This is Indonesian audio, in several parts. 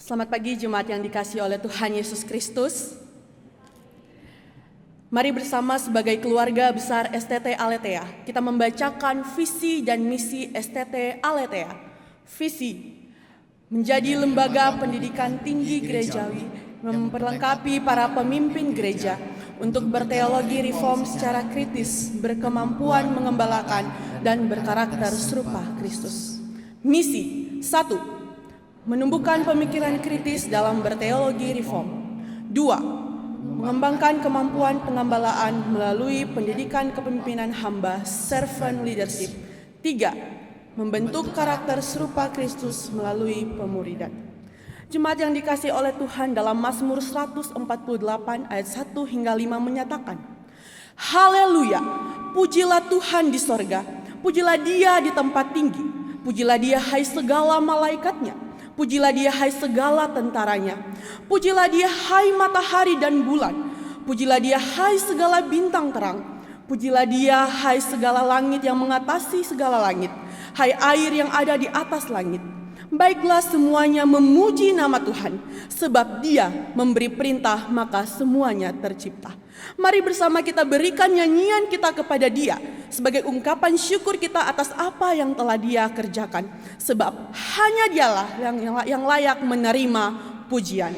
Selamat pagi jemaat yang dikasihi oleh Tuhan Yesus Kristus. Mari bersama sebagai keluarga besar STT Aletheia kita membacakan visi dan misi STT Aletheia. Visi: menjadi lembaga pendidikan tinggi gerejawi, memperlengkapi para pemimpin gereja untuk berteologi reform secara kritis, berkemampuan mengembalakan dan berkarakter serupa Kristus. Misi: 1. Menumbuhkan pemikiran kritis dalam berteologi reform. 2. Mengembangkan kemampuan pengembalaan melalui pendidikan kepemimpinan hamba, servant leadership. 3. Membentuk karakter serupa Kristus melalui pemuridan. Jemaat yang dikasihi oleh Tuhan, dalam Mazmur 148 ayat 1 hingga 5 menyatakan, Haleluya, pujilah Tuhan di sorga, pujilah Dia di tempat tinggi, pujilah Dia hai segala malaikatnya, pujilah Dia hai segala tentaranya, pujilah Dia hai matahari dan bulan, pujilah Dia hai segala bintang terang, pujilah Dia hai segala langit yang mengatasi segala langit, hai air yang ada di atas langit. Baiklah semuanya memuji nama Tuhan, sebab Dia memberi perintah maka semuanya tercipta. Mari bersama kita berikan nyanyian kita kepada Dia sebagai ungkapan syukur kita atas apa yang telah Dia kerjakan, sebab hanya Dialah yang layak menerima pujian.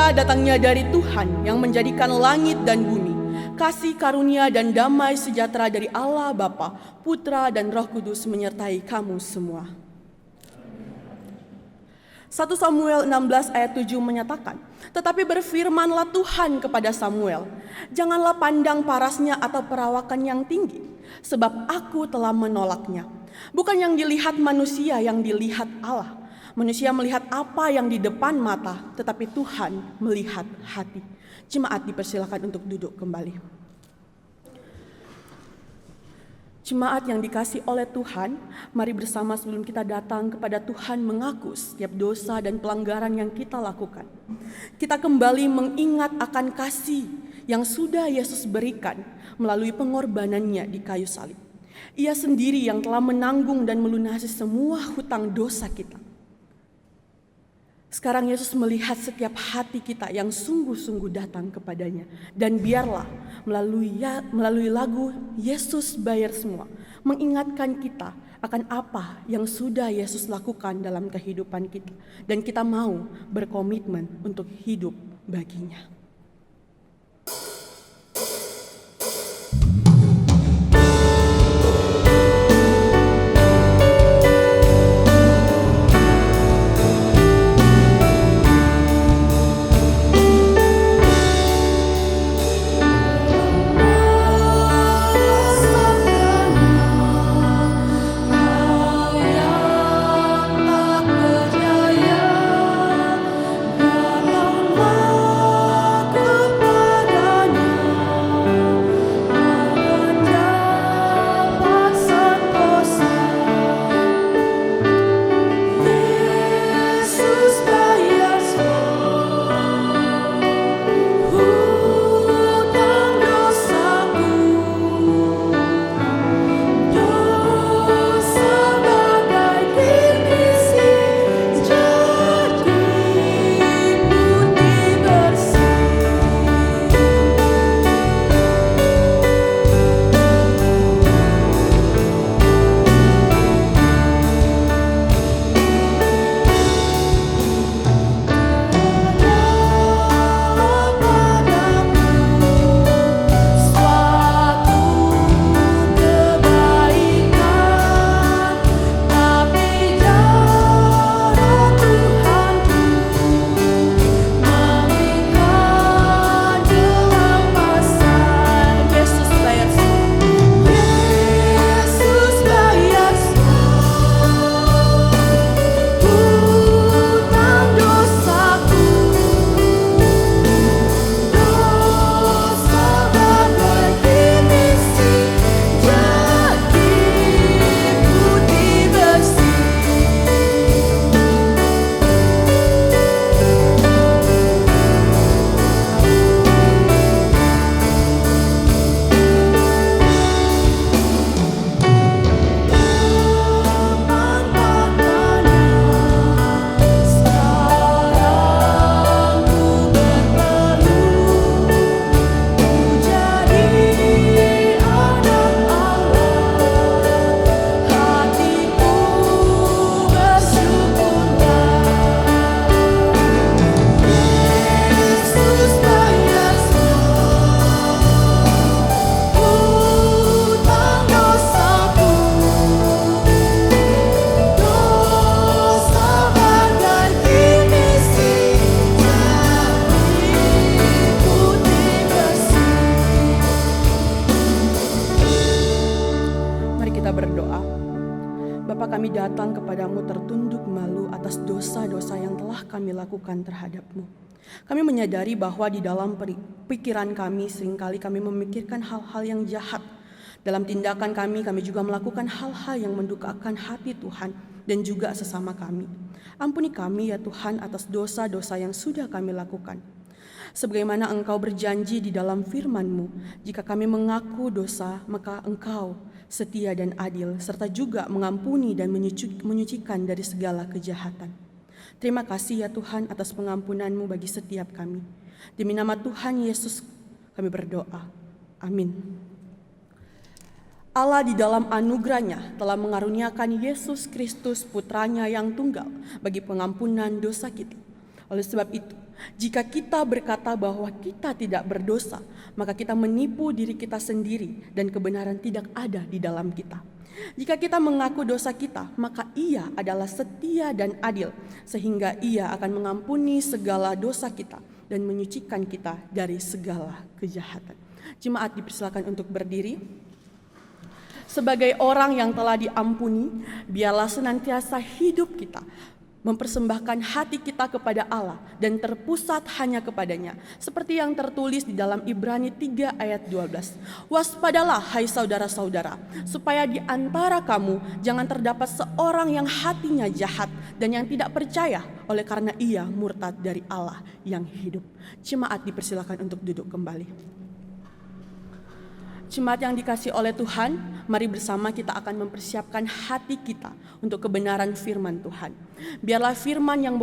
Datangnya dari Tuhan yang menjadikan langit dan bumi, kasih karunia dan damai sejahtera dari Allah Bapa, Putra dan Roh Kudus menyertai kamu semua. 1 Samuel 16 ayat 7 menyatakan, tetapi berfirmanlah Tuhan kepada Samuel, janganlah pandang parasnya atau perawakan yang tinggi, sebab aku telah menolaknya. Bukan yang dilihat manusia, yang dilihat Allah. Manusia melihat apa yang di depan mata, tetapi Tuhan melihat hati. Jemaat dipersilakan untuk duduk kembali. Jemaat yang dikasihi oleh Tuhan, mari bersama sebelum kita datang kepada Tuhan mengaku setiap dosa dan pelanggaran yang kita lakukan. Kita kembali mengingat akan kasih yang sudah Yesus berikan melalui pengorbanannya di kayu salib. Ia sendiri yang telah menanggung dan melunasi semua hutang dosa kita. Sekarang Yesus melihat setiap hati kita yang sungguh-sungguh datang kepadanya. Dan biarlah melalui lagu Yesus Bayar Semua mengingatkan kita akan apa yang sudah Yesus lakukan dalam kehidupan kita, dan kita mau berkomitmen untuk hidup baginya. Kami datang kepadamu tertunduk malu atas dosa-dosa yang telah kami lakukan terhadap-Mu. Kami menyadari bahwa di dalam pikiran kami seringkali kami memikirkan hal-hal yang jahat. Dalam tindakan kami juga melakukan hal-hal yang mendukakan hati Tuhan dan juga sesama kami. Ampuni kami ya Tuhan atas dosa-dosa yang sudah kami lakukan. Sebagaimana Engkau berjanji di dalam firman-Mu, jika kami mengaku dosa, maka Engkau setia dan adil, serta juga mengampuni dan menyucikan dari segala kejahatan. Terima kasih ya Tuhan atas pengampunan-Mu bagi setiap kami. Demi nama Tuhan Yesus kami berdoa. Amin. Allah di dalam anugerah-Nya telah mengaruniakan Yesus Kristus putra-Nya yang tunggal bagi pengampunan dosa kita. Oleh sebab itu, jika kita berkata bahwa kita tidak berdosa, maka kita menipu diri kita sendiri dan kebenaran tidak ada di dalam kita. Jika kita mengaku dosa kita, maka Ia adalah setia dan adil, sehingga Ia akan mengampuni segala dosa kita dan menyucikan kita dari segala kejahatan. Jemaat dipersilakan untuk berdiri. Sebagai orang yang telah diampuni, biarlah senantiasa hidup kita mempersembahkan hati kita kepada Allah dan terpusat hanya kepadanya. Seperti yang tertulis di dalam Ibrani 3 ayat 12. Waspadalah hai saudara-saudara, supaya di antara kamu jangan terdapat seorang yang hatinya jahat dan yang tidak percaya oleh karena ia murtad dari Allah yang hidup. Jemaat dipersilakan untuk duduk kembali. Jemaat yang dikasihi oleh Tuhan, mari bersama kita akan mempersiapkan hati kita untuk kebenaran firman Tuhan. Biarlah firman yang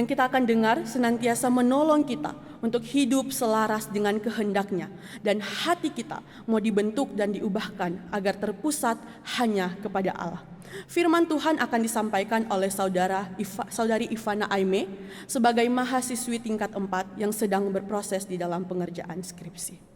kita akan dengar senantiasa menolong kita untuk hidup selaras dengan kehendak-Nya, dan hati kita mau dibentuk dan diubahkan agar terpusat hanya kepada Allah. Firman Tuhan akan disampaikan oleh saudari Ivana Aime sebagai mahasiswi tingkat 4 yang sedang berproses di dalam pengerjaan skripsi.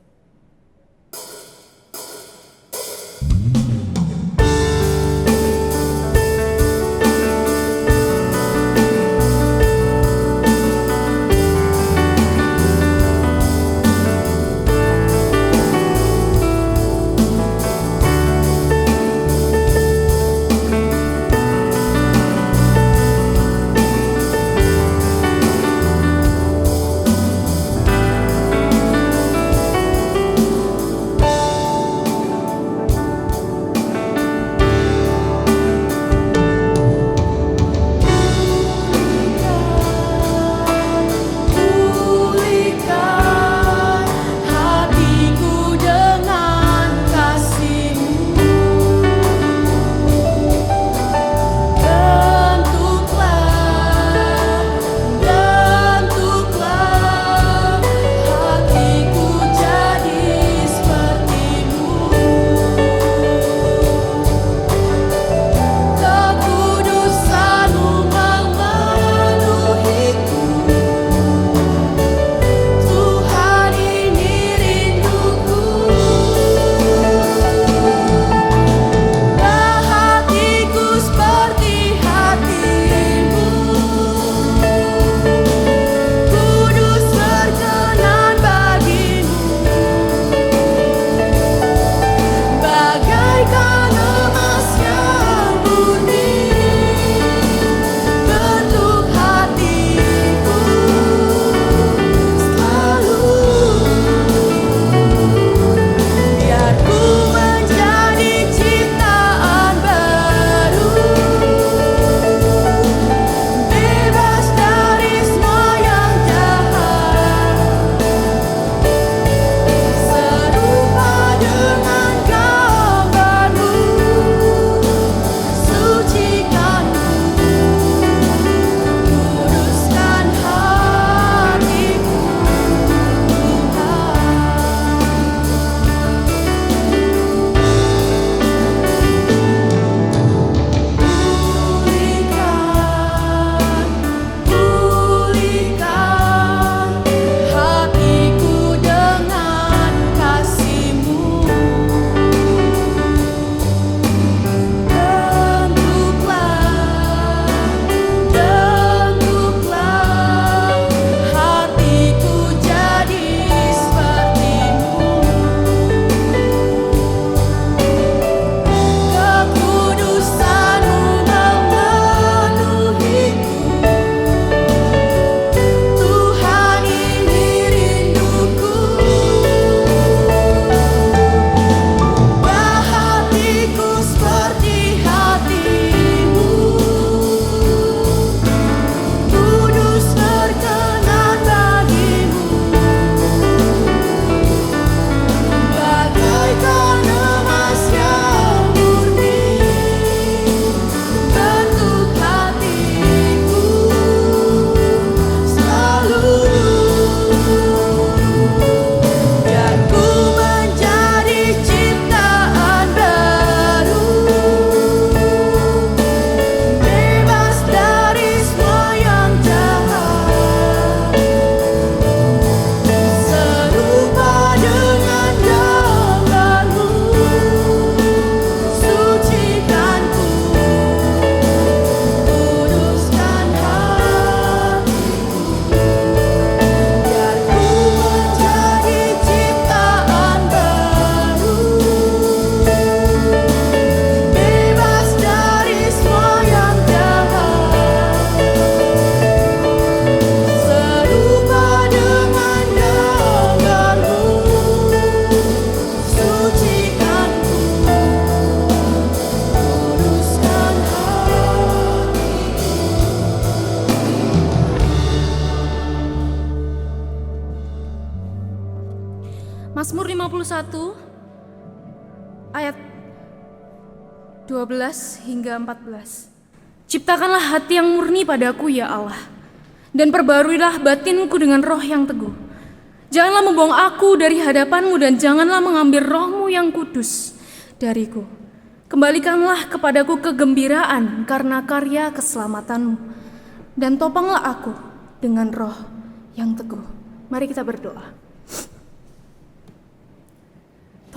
Mazmur 51 ayat 12 hingga 14. Ciptakanlah hati yang murni padaku ya Allah, dan perbaruilah batinku dengan roh yang teguh. Janganlah membuang aku dari hadapanmu, dan janganlah mengambil rohmu yang kudus dariku. Kembalikanlah kepadaku kegembiraan karena karya keselamatanmu, dan topanglah aku dengan roh yang teguh. Mari kita berdoa.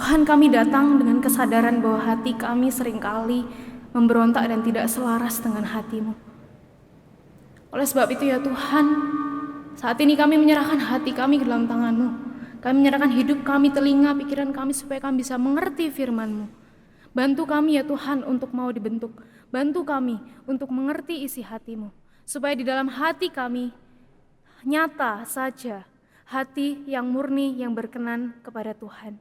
Tuhan, kami datang dengan kesadaran bahwa hati kami seringkali memberontak dan tidak selaras dengan hati-Mu. Oleh sebab itu ya Tuhan, saat ini kami menyerahkan hati kami ke dalam tangan-Mu. Kami menyerahkan hidup kami, telinga, pikiran kami supaya kami bisa mengerti firman-Mu. Bantu kami ya Tuhan untuk mau dibentuk. Bantu kami untuk mengerti isi hati-Mu. Supaya di dalam hati kami nyata saja hati yang murni yang berkenan kepada Tuhan.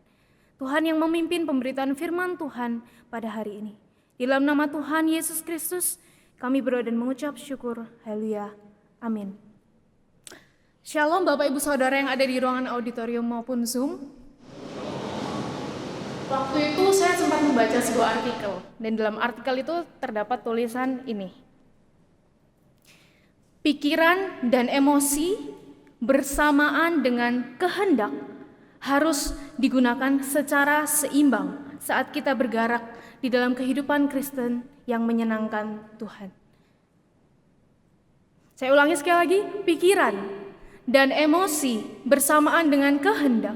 Tuhan yang memimpin pemberitaan firman Tuhan pada hari ini. Di dalam nama Tuhan Yesus Kristus, kami berdoa dan mengucap syukur. Haleluya. Amin. Shalom Bapak Ibu Saudara yang ada di ruangan auditorium maupun Zoom. Waktu itu saya sempat membaca sebuah artikel, dan dalam artikel itu terdapat tulisan ini. Pikiran dan emosi bersamaan dengan kehendak harus digunakan secara seimbang saat kita bergerak di dalam kehidupan Kristen yang menyenangkan Tuhan. Saya ulangi sekali lagi, pikiran dan emosi bersamaan dengan kehendak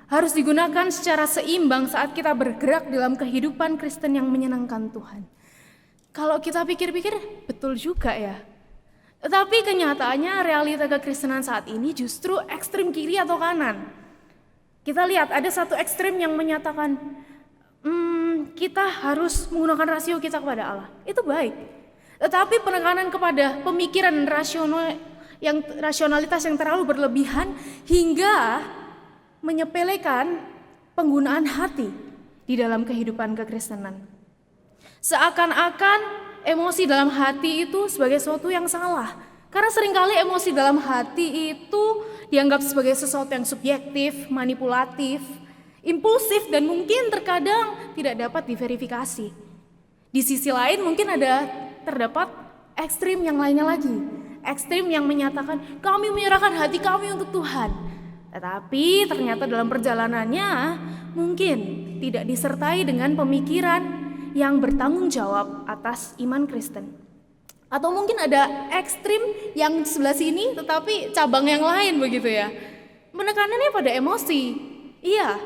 harus digunakan secara seimbang saat kita bergerak dalam kehidupan Kristen yang menyenangkan Tuhan. Kalau kita pikir-pikir, betul juga ya. Tetapi kenyataannya realita kekristenan saat ini justru ekstrem kiri atau kanan. Kita lihat ada satu ekstrem yang menyatakan kita harus menggunakan rasio kita kepada Allah. Itu baik. Tetapi penekanan kepada pemikiran rasionalitas yang terlalu berlebihan hingga menyepelekan penggunaan hati di dalam kehidupan kekristenan. Seakan-akan emosi dalam hati itu sebagai sesuatu yang salah. Karena seringkali emosi dalam hati itu dianggap sebagai sesuatu yang subjektif, manipulatif, impulsif, dan mungkin terkadang tidak dapat diverifikasi. Di sisi lain mungkin terdapat ekstrim yang lainnya lagi. Ekstrim yang menyatakan kami menyerahkan hati kami untuk Tuhan. Tetapi ternyata dalam perjalanannya mungkin tidak disertai dengan pemikiran yang bertanggung jawab atas iman Kristen. Atau mungkin ada ekstrim yang sebelah sini tetapi cabang yang lain begitu ya. Penekanannya pada emosi, iya.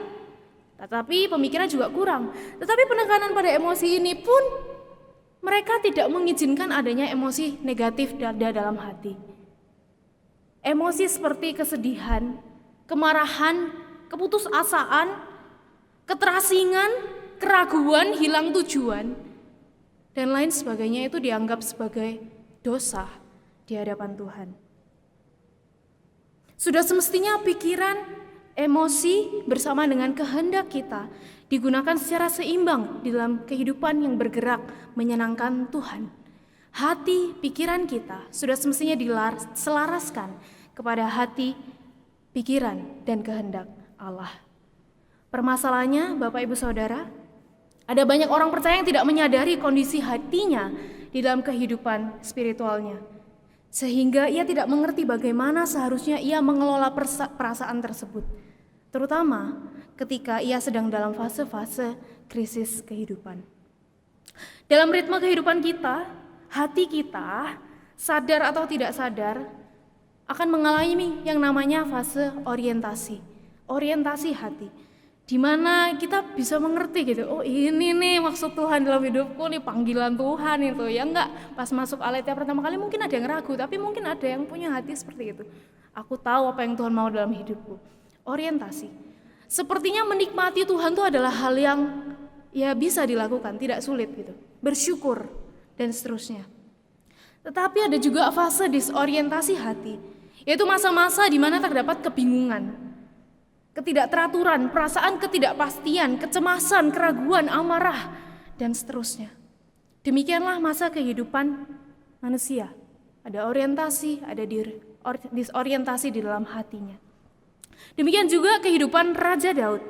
Tetapi pemikiran juga kurang. Tetapi penekanan pada emosi ini pun mereka tidak mengizinkan adanya emosi negatif dalam hati. Emosi seperti kesedihan, kemarahan, keputusasaan, keterasingan, keraguan, hilang tujuan, dan lain sebagainya itu dianggap sebagai dosa di hadapan Tuhan. Sudah semestinya pikiran, emosi bersama dengan kehendak kita digunakan secara seimbang di dalam kehidupan yang bergerak menyenangkan Tuhan. Hati, pikiran kita sudah semestinya diselaraskan kepada hati, pikiran, dan kehendak Allah. Permasalahannya, Bapak Ibu Saudara, ada banyak orang percaya yang tidak menyadari kondisi hatinya di dalam kehidupan spiritualnya. Sehingga ia tidak mengerti bagaimana seharusnya ia mengelola perasaan tersebut. Terutama ketika ia sedang dalam fase-fase krisis kehidupan. Dalam ritme kehidupan kita, hati kita, sadar atau tidak sadar, akan mengalami yang namanya fase orientasi. Orientasi hati. Di mana kita bisa mengerti gitu, oh ini nih maksud Tuhan dalam hidupku nih, panggilan Tuhan itu. Ya enggak, pas masuk Aletheia pertama kali mungkin ada yang ragu, tapi mungkin ada yang punya hati seperti itu. Aku tahu apa yang Tuhan mau dalam hidupku. Orientasi. Sepertinya menikmati Tuhan itu adalah hal yang ya bisa dilakukan, tidak sulit gitu. Bersyukur dan seterusnya. Tetapi ada juga fase disorientasi hati, yaitu masa-masa di mana terdapat kebingungan, ketidakteraturan, perasaan ketidakpastian, kecemasan, keraguan, amarah, dan seterusnya. Demikianlah masa kehidupan manusia. Ada orientasi, ada disorientasi di dalam hatinya. Demikian juga kehidupan Raja Daud.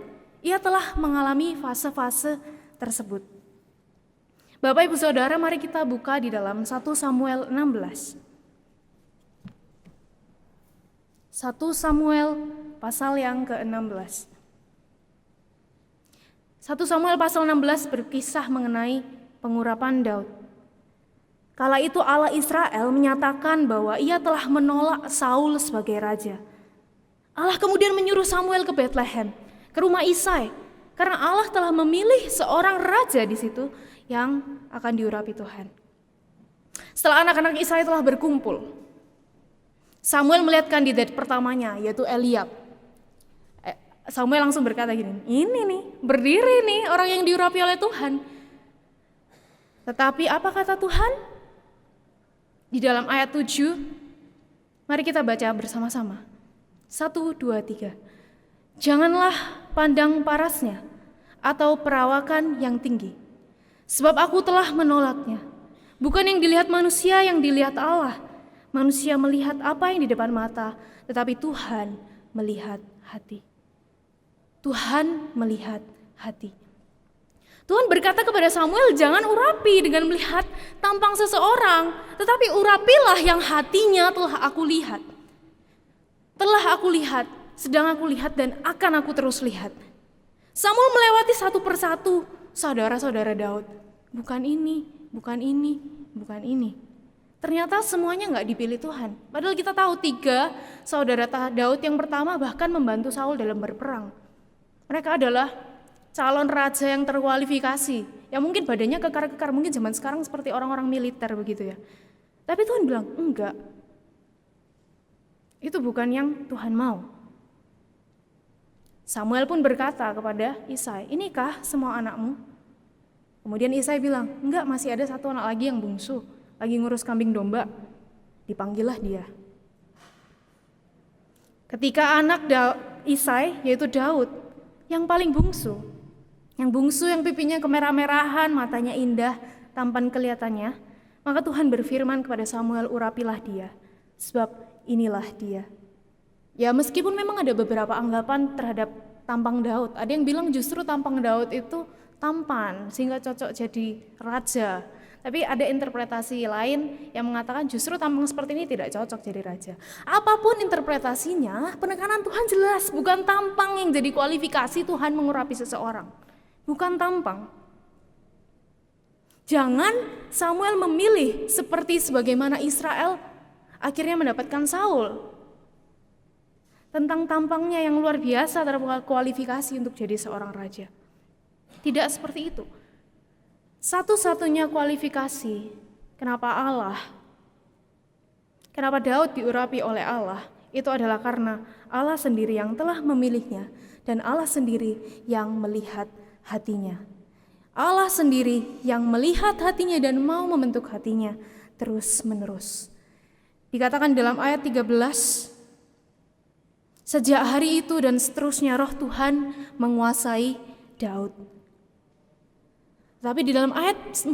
Ia telah mengalami fase-fase tersebut. Bapak Ibu Saudara, mari kita buka di dalam 1 Samuel 16. 1 Samuel pasal yang ke-16. 1 Samuel pasal 16 berkisah mengenai pengurapan Daud. Kala itu Allah Israel menyatakan bahwa ia telah menolak Saul sebagai raja. Allah kemudian menyuruh Samuel ke Bethlehem, ke rumah Isai, karena Allah telah memilih seorang raja di situ yang akan diurapi Tuhan. Setelah anak-anak Isai telah berkumpul, Samuel melihat kandidat pertamanya, yaitu Eliab. Samuel langsung berkata gini, ini nih, berdiri nih orang yang diurapi oleh Tuhan. Tetapi apa kata Tuhan? Di dalam ayat 7, mari kita baca bersama-sama. 1, 2, 3. Janganlah pandang parasnya atau perawakan yang tinggi, sebab aku telah menolaknya. Bukan yang dilihat manusia, yang dilihat Allah. Manusia melihat apa yang di depan mata, tetapi Tuhan melihat hati. Tuhan melihat hati. Tuhan berkata kepada Samuel, jangan urapi dengan melihat tampang seseorang, tetapi urapilah yang hatinya telah aku lihat. Telah aku lihat, sedang aku lihat, dan akan aku terus lihat. Samuel melewati satu persatu saudara-saudara Daud. Bukan ini, bukan ini, bukan ini. Ternyata semuanya nggak dipilih Tuhan. Padahal kita tahu 3 saudara Daud yang pertama bahkan membantu Saul dalam berperang. Mereka adalah calon raja yang terkualifikasi. Ya mungkin badannya kekar-kekar, mungkin zaman sekarang seperti orang-orang militer begitu ya. Tapi Tuhan bilang, enggak. Itu bukan yang Tuhan mau. Samuel pun berkata kepada Isai, inikah semua anakmu? Kemudian Isai bilang, enggak, masih ada satu anak lagi yang bungsu, lagi ngurus kambing domba. Dipanggillah dia. Ketika anak Isai, yaitu Daud, yang paling bungsu, yang pipinya kemerah-merahan, matanya indah, tampan kelihatannya, maka Tuhan berfirman kepada Samuel, urapilah dia, sebab inilah dia. Ya meskipun memang ada beberapa anggapan terhadap tampang Daud, ada yang bilang justru tampang Daud itu tampan sehingga cocok jadi raja. Tapi ada interpretasi lain yang mengatakan justru tampang seperti ini tidak cocok jadi raja. Apapun interpretasinya, penekanan Tuhan jelas, bukan tampang yang jadi kualifikasi Tuhan mengurapi seseorang. Bukan tampang. Jangan Samuel memilih seperti sebagaimana Israel akhirnya mendapatkan Saul. Tentang tampangnya yang luar biasa terkualifikasi untuk jadi seorang raja. Tidak seperti itu. Satu-satunya kualifikasi kenapa Daud diurapi oleh Allah, itu adalah karena Allah sendiri yang telah memilihnya dan Allah sendiri yang melihat hatinya. Allah sendiri yang melihat hatinya dan mau membentuk hatinya terus-menerus. Dikatakan dalam ayat 13, sejak hari itu dan seterusnya roh Tuhan menguasai Daud. Tapi di dalam ayat 14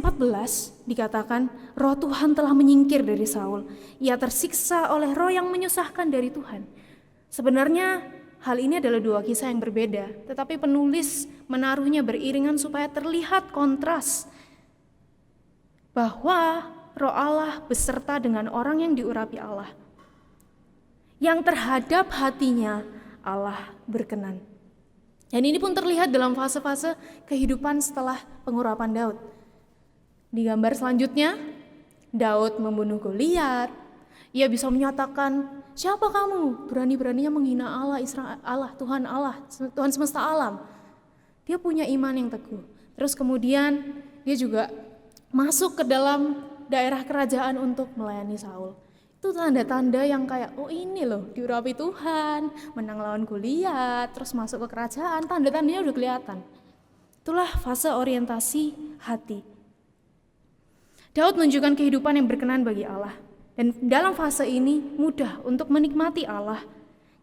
dikatakan roh Tuhan telah menyingkir dari Saul. Ia tersiksa oleh roh yang menyusahkan dari Tuhan. Sebenarnya hal ini adalah 2 kisah yang berbeda, tetapi penulis menaruhnya beriringan supaya terlihat kontras bahwa roh Allah beserta dengan orang yang diurapi Allah, yang terhadap hatinya Allah berkenan. Dan ini pun terlihat dalam fase-fase kehidupan setelah pengurapan Daud. Di gambar selanjutnya, Daud membunuh Goliat. Ia bisa menyatakan, siapa kamu? Berani-beraninya menghina Allah, Tuhan semesta alam. Dia punya iman yang teguh. Terus kemudian dia juga masuk ke dalam daerah kerajaan untuk melayani Saul. Itu tanda-tanda yang kayak, oh ini loh diurapi Tuhan, menang lawan Goliat, terus masuk ke kerajaan, tanda-tandanya udah kelihatan. Itulah fase orientasi hati. Daud menunjukkan kehidupan yang berkenan bagi Allah. Dan dalam fase ini mudah untuk menikmati Allah,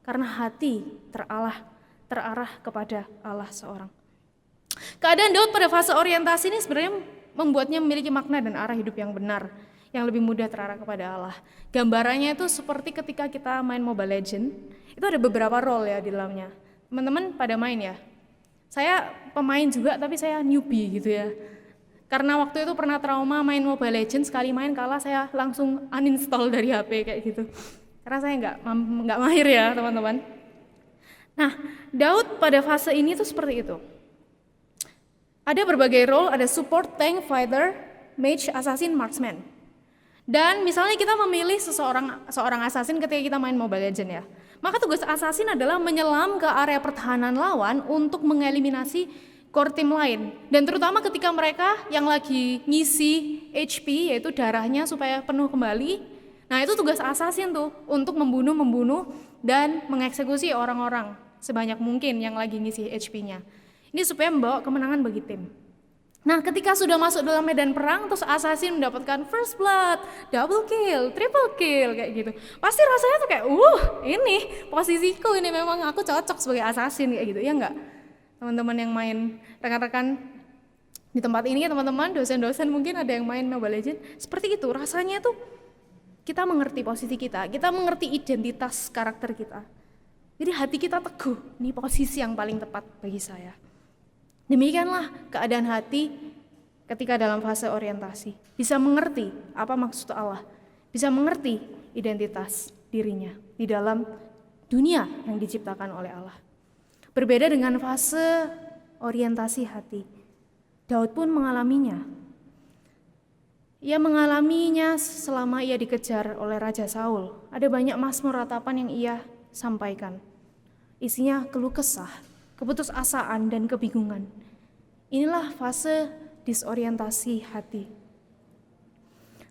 karena hati terarah kepada Allah seorang. Keadaan Daud pada fase orientasi ini sebenarnya membuatnya memiliki makna dan arah hidup yang benar, yang lebih mudah terarah kepada Allah. Gambarannya itu seperti ketika kita main Mobile Legends, itu ada beberapa role ya di dalamnya. Teman-teman pada main ya? Saya pemain juga tapi saya newbie gitu ya. Karena waktu itu pernah trauma main Mobile Legends, sekali main kalah saya langsung uninstall dari HP kayak gitu. Karena saya nggak mahir ya teman-teman. Nah, Daud pada fase ini tuh seperti itu. Ada berbagai role, ada support, tank, fighter, mage, assassin, marksman. Dan misalnya kita memilih seorang assassin ketika kita main Mobile Legends ya. Maka tugas assassin adalah menyelam ke area pertahanan lawan untuk mengeliminasi core team lain. Dan terutama ketika mereka yang lagi ngisi HP, yaitu darahnya supaya penuh kembali. Nah itu tugas assassin tuh, untuk membunuh dan mengeksekusi orang-orang sebanyak mungkin yang lagi ngisi HP-nya. Ini supaya membawa kemenangan bagi tim. Nah ketika sudah masuk dalam medan perang, terus assassin mendapatkan first blood, double kill, triple kill, kayak gitu. Pasti rasanya tuh kayak, ini posisiku, ini memang aku cocok sebagai assassin, kayak gitu, ya enggak? Teman-teman yang main, rekan-rekan di tempat ini, teman-teman, dosen-dosen mungkin ada yang main Mobile Legends, seperti itu, rasanya tuh kita mengerti posisi kita mengerti identitas karakter kita. Jadi hati kita teguh, ini posisi yang paling tepat bagi saya. Demikianlah keadaan hati ketika dalam fase orientasi. Bisa mengerti apa maksud Allah, bisa mengerti identitas dirinya di dalam dunia yang diciptakan oleh Allah. Berbeda dengan fase orientasi hati, Daud pun mengalaminya. Ia mengalaminya selama ia dikejar oleh Raja Saul. Ada banyak mazmur ratapan yang ia sampaikan. Isinya keluh kesah, keputusasaan dan kebingungan. Inilah fase disorientasi hati.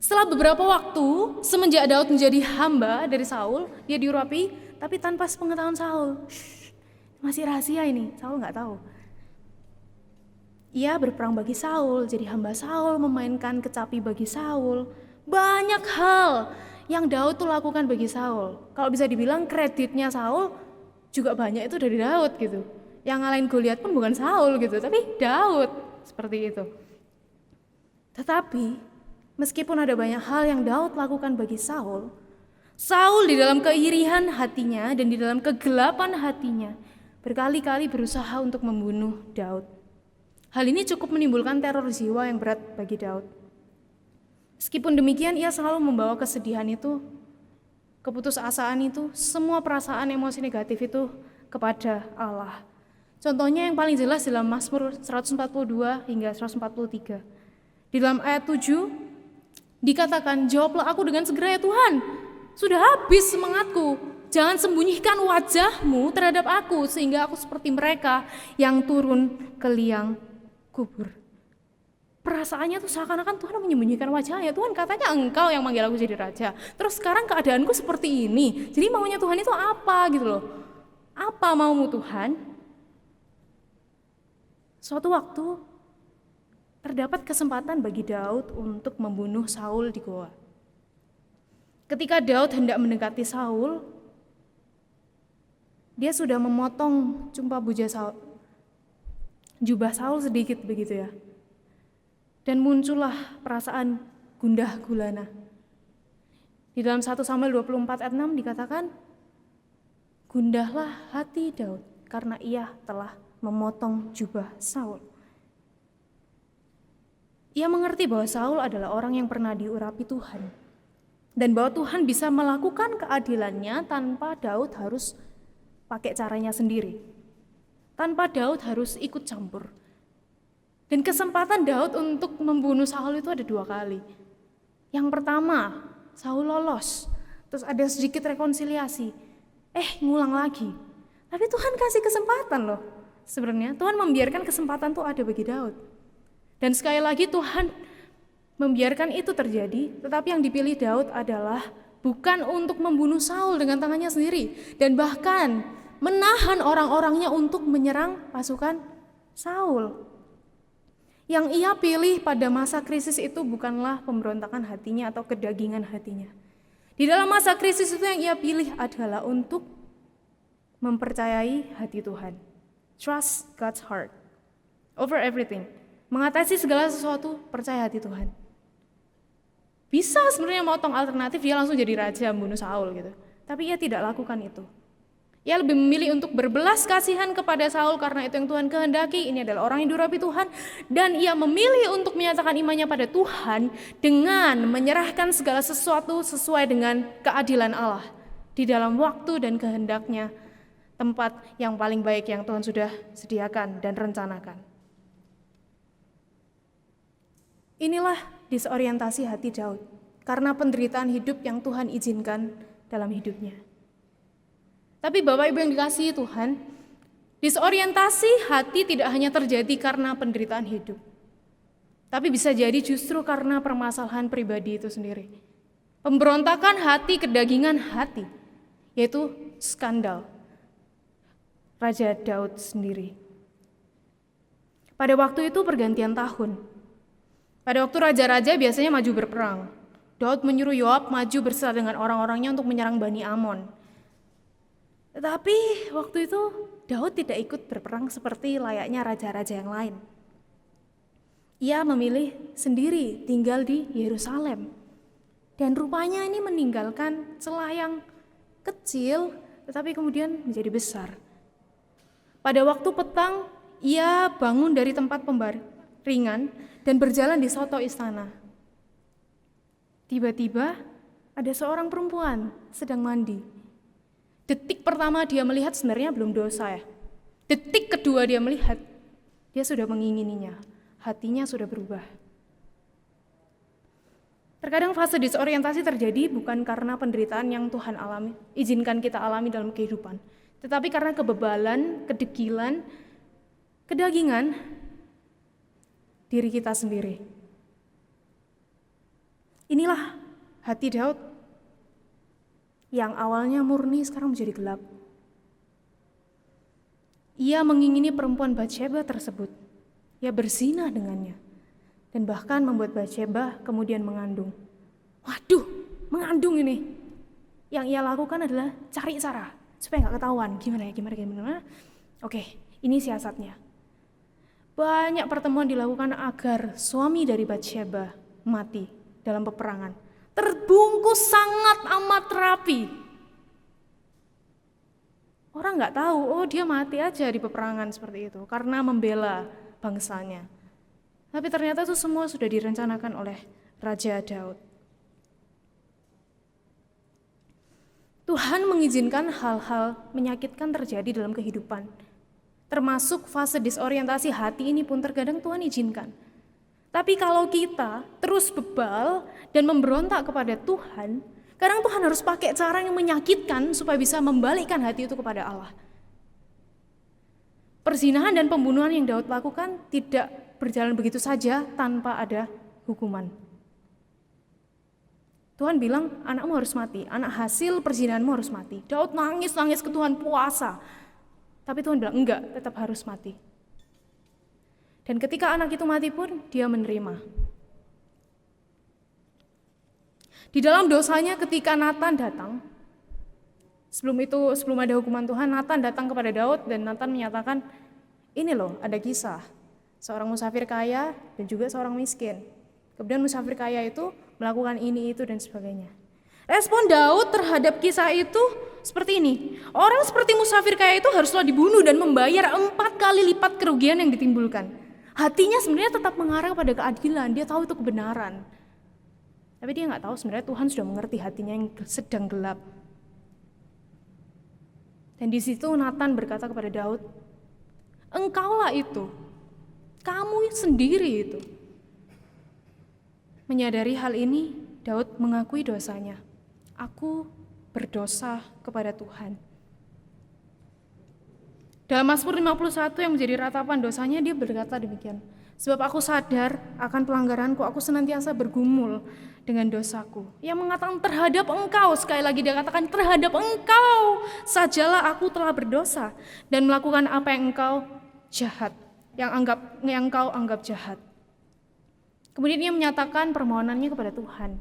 Setelah beberapa waktu, semenjak Daud menjadi hamba dari Saul, dia diurapi, tapi tanpa sepengetahuan Saul. Masih rahasia ini, Saul nggak tahu. Ia berperang bagi Saul, jadi hamba Saul, memainkan kecapi bagi Saul. Banyak hal yang Daud tuh lakukan bagi Saul. Kalau bisa dibilang kreditnya Saul juga banyak itu dari Daud gitu. Yang ngalahin Goliat pun bukan Saul gitu, tapi Daud, seperti itu. Tetapi meskipun ada banyak hal yang Daud lakukan bagi Saul, Saul di dalam keirihan hatinya dan di dalam kegelapan hatinya berkali-kali berusaha untuk membunuh Daud. Hal ini cukup menimbulkan teror jiwa yang berat bagi Daud. Meskipun demikian, ia selalu membawa kesedihan itu, keputusasaan itu, semua perasaan emosi negatif itu kepada Allah. Contohnya yang paling jelas dalam Mazmur 142 hingga 143. Di dalam ayat 7 dikatakan, "Jawablah aku dengan segera ya Tuhan, sudah habis semangatku. Jangan sembunyikan wajahmu terhadap aku sehingga aku seperti mereka yang turun ke liang kubur." Perasaannya tuh seakan-akan Tuhan menyembunyikan wajahnya. Tuhan katanya engkau yang manggil aku jadi raja. Terus sekarang keadaanku seperti ini. Jadi maunya Tuhan itu apa gitu loh. Apa maumu Tuhan? Suatu waktu terdapat kesempatan bagi Daud untuk membunuh Saul di goa. Ketika Daud hendak mendekati Saul, dia sudah memotong jubah Saul sedikit begitu ya. Dan muncullah perasaan gundah gulana. Di dalam 1 Samuel 24 ayat 6 dikatakan, "Gundahlah hati Daud karena ia telah memotong jubah Saul." Ia mengerti bahwa Saul adalah orang yang pernah diurapi Tuhan. Dan bahwa Tuhan bisa melakukan keadilannya tanpa Daud harus pakai caranya sendiri. Tanpa Daud harus ikut campur. Dan kesempatan Daud untuk membunuh Saul itu ada 2 kali. Yang pertama, Saul lolos. Terus ada sedikit rekonsiliasi. Ngulang lagi. Tapi Tuhan kasih kesempatan loh. Sebenarnya Tuhan membiarkan kesempatan itu ada bagi Daud. Dan sekali lagi Tuhan membiarkan itu terjadi, tetapi yang dipilih Daud adalah bukan untuk membunuh Saul dengan tangannya sendiri, dan bahkan menahan orang-orangnya untuk menyerang pasukan Saul. Yang ia pilih pada masa krisis itu bukanlah pemberontakan hatinya atau kedagingan hatinya. Di dalam masa krisis itu yang ia pilih adalah untuk mempercayai hati Tuhan. Trust God's heart over everything. Mengatasi segala sesuatu, percaya hati Tuhan. Bisa sebenarnya motong alternatif, dia langsung jadi raja membunuh Saul gitu. Tapi ia tidak lakukan itu. Ia lebih memilih untuk berbelas kasihan kepada Saul karena itu yang Tuhan kehendaki. Ini adalah orang yang diurapi Tuhan. Dan ia memilih untuk menyatakan imannya pada Tuhan dengan menyerahkan segala sesuatu sesuai dengan keadilan Allah. Di dalam waktu dan kehendaknya, tempat yang paling baik yang Tuhan sudah sediakan dan rencanakan. Inilah disorientasi hati Daud karena penderitaan hidup yang Tuhan izinkan dalam hidupnya. Tapi Bapak Ibu yang dikasihi Tuhan, disorientasi hati tidak hanya terjadi karena penderitaan hidup, tapi bisa jadi justru karena permasalahan pribadi itu sendiri. Pemberontakan hati, kedagingan hati, yaitu skandal Raja Daud sendiri. Pada waktu itu pergantian tahun. Pada waktu raja-raja biasanya maju berperang. Daud menyuruh Yoab maju bersama dengan orang-orangnya untuk menyerang Bani Amon. Tetapi waktu itu Daud tidak ikut berperang seperti layaknya raja-raja yang lain. Ia memilih sendiri tinggal di Yerusalem. Dan rupanya ini meninggalkan celah yang kecil tetapi kemudian menjadi besar. Pada waktu petang, ia bangun dari tempat pembaringan dan berjalan di soto istana. Tiba-tiba ada seorang perempuan sedang mandi. Detik pertama dia melihat sebenarnya belum dosa ya. Detik kedua dia melihat, dia sudah mengingininya. Hatinya sudah berubah. Terkadang fase disorientasi terjadi bukan karena penderitaan yang Tuhan izinkan kita alami dalam kehidupan, tetapi karena kebebalan, kedegilan, kedagingan diri kita sendiri. Inilah hati Daud yang awalnya murni sekarang menjadi gelap. Ia mengingini perempuan Batsyeba tersebut. Ia berzina dengannya. Dan bahkan membuat Batsyeba kemudian mengandung. Waduh, mengandung ini. Yang ia lakukan adalah cari cara supaya nggak ketahuan. Gimana. Oke, ini siasatnya. Banyak pertemuan dilakukan agar suami dari Batsyeba mati dalam peperangan. Terbungkus sangat amat rapi. Orang nggak tahu, oh dia mati aja di peperangan seperti itu karena membela bangsanya. Tapi ternyata itu semua sudah direncanakan oleh Raja Daud. Tuhan mengizinkan hal-hal menyakitkan terjadi dalam kehidupan. Termasuk fase disorientasi hati ini pun terkadang Tuhan izinkan. Tapi kalau kita terus bebal dan memberontak kepada Tuhan, kadang Tuhan harus pakai cara yang menyakitkan supaya bisa membalikkan hati itu kepada Allah. Perzinahan dan pembunuhan yang Daud lakukan tidak berjalan begitu saja tanpa ada hukuman. Tuhan bilang anakmu harus mati, anak hasil perzinahanmu harus mati. Daud nangis ke Tuhan, puasa. Tapi Tuhan bilang enggak, tetap harus mati. Dan ketika anak itu mati pun dia menerima. Di dalam dosanya ketika Nathan datang, sebelum ada hukuman Tuhan, Nathan datang kepada Daud dan Nathan menyatakan, ini loh ada kisah, seorang musafir kaya dan juga seorang miskin. Kemudian musafir kaya itu melakukan ini, itu dan sebagainya. Respon Daud terhadap kisah itu seperti ini, orang seperti musafir kaya itu haruslah dibunuh dan membayar 4 kali lipat kerugian yang ditimbulkan. Hatinya sebenarnya tetap mengarah pada keadilan, dia tahu itu kebenaran. Tapi dia nggak tahu sebenarnya Tuhan sudah mengerti hatinya yang sedang gelap. Dan di situ Nathan berkata kepada Daud, engkaulah itu, kamu sendiri itu. Menyadari hal ini, Daud mengakui dosanya. Aku berdosa kepada Tuhan. Dalam Mazmur 51 yang menjadi ratapan dosanya, dia berkata demikian. Sebab aku sadar akan pelanggaranku, aku senantiasa bergumul dengan dosaku. Yang mengatakan terhadap engkau, sekali lagi dia katakan terhadap engkau sajalah aku telah berdosa dan melakukan apa yang engkau jahat, yang engkau anggap jahat. Kemudian dia menyatakan permohonannya kepada Tuhan.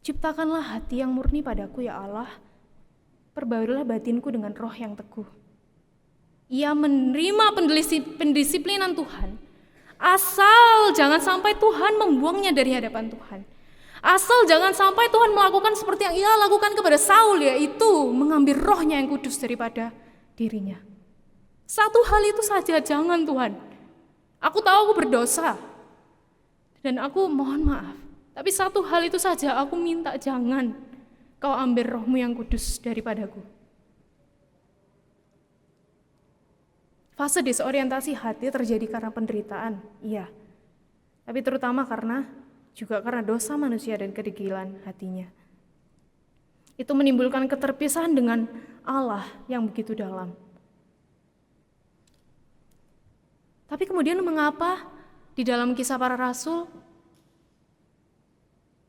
Ciptakanlah hati yang murni padaku ya Allah, perbaikilah batinku dengan roh yang teguh. Ia menerima pendisiplinan Tuhan, asal jangan sampai Tuhan membuangnya dari hadapan Tuhan. Asal jangan sampai Tuhan melakukan seperti yang ia lakukan kepada Saul, yaitu mengambil rohnya yang kudus daripada dirinya. Satu hal itu saja, jangan Tuhan. Aku tahu aku berdosa dan aku mohon maaf. Tapi satu hal itu saja aku minta, jangan kau ambil rohmu yang kudus daripadaku. Fase disorientasi hati terjadi karena penderitaan, iya. Tapi terutama karena juga karena dosa manusia dan kedegilan hatinya. Itu menimbulkan keterpisahan dengan Allah yang begitu dalam. Tapi kemudian mengapa di dalam Kisah Para Rasul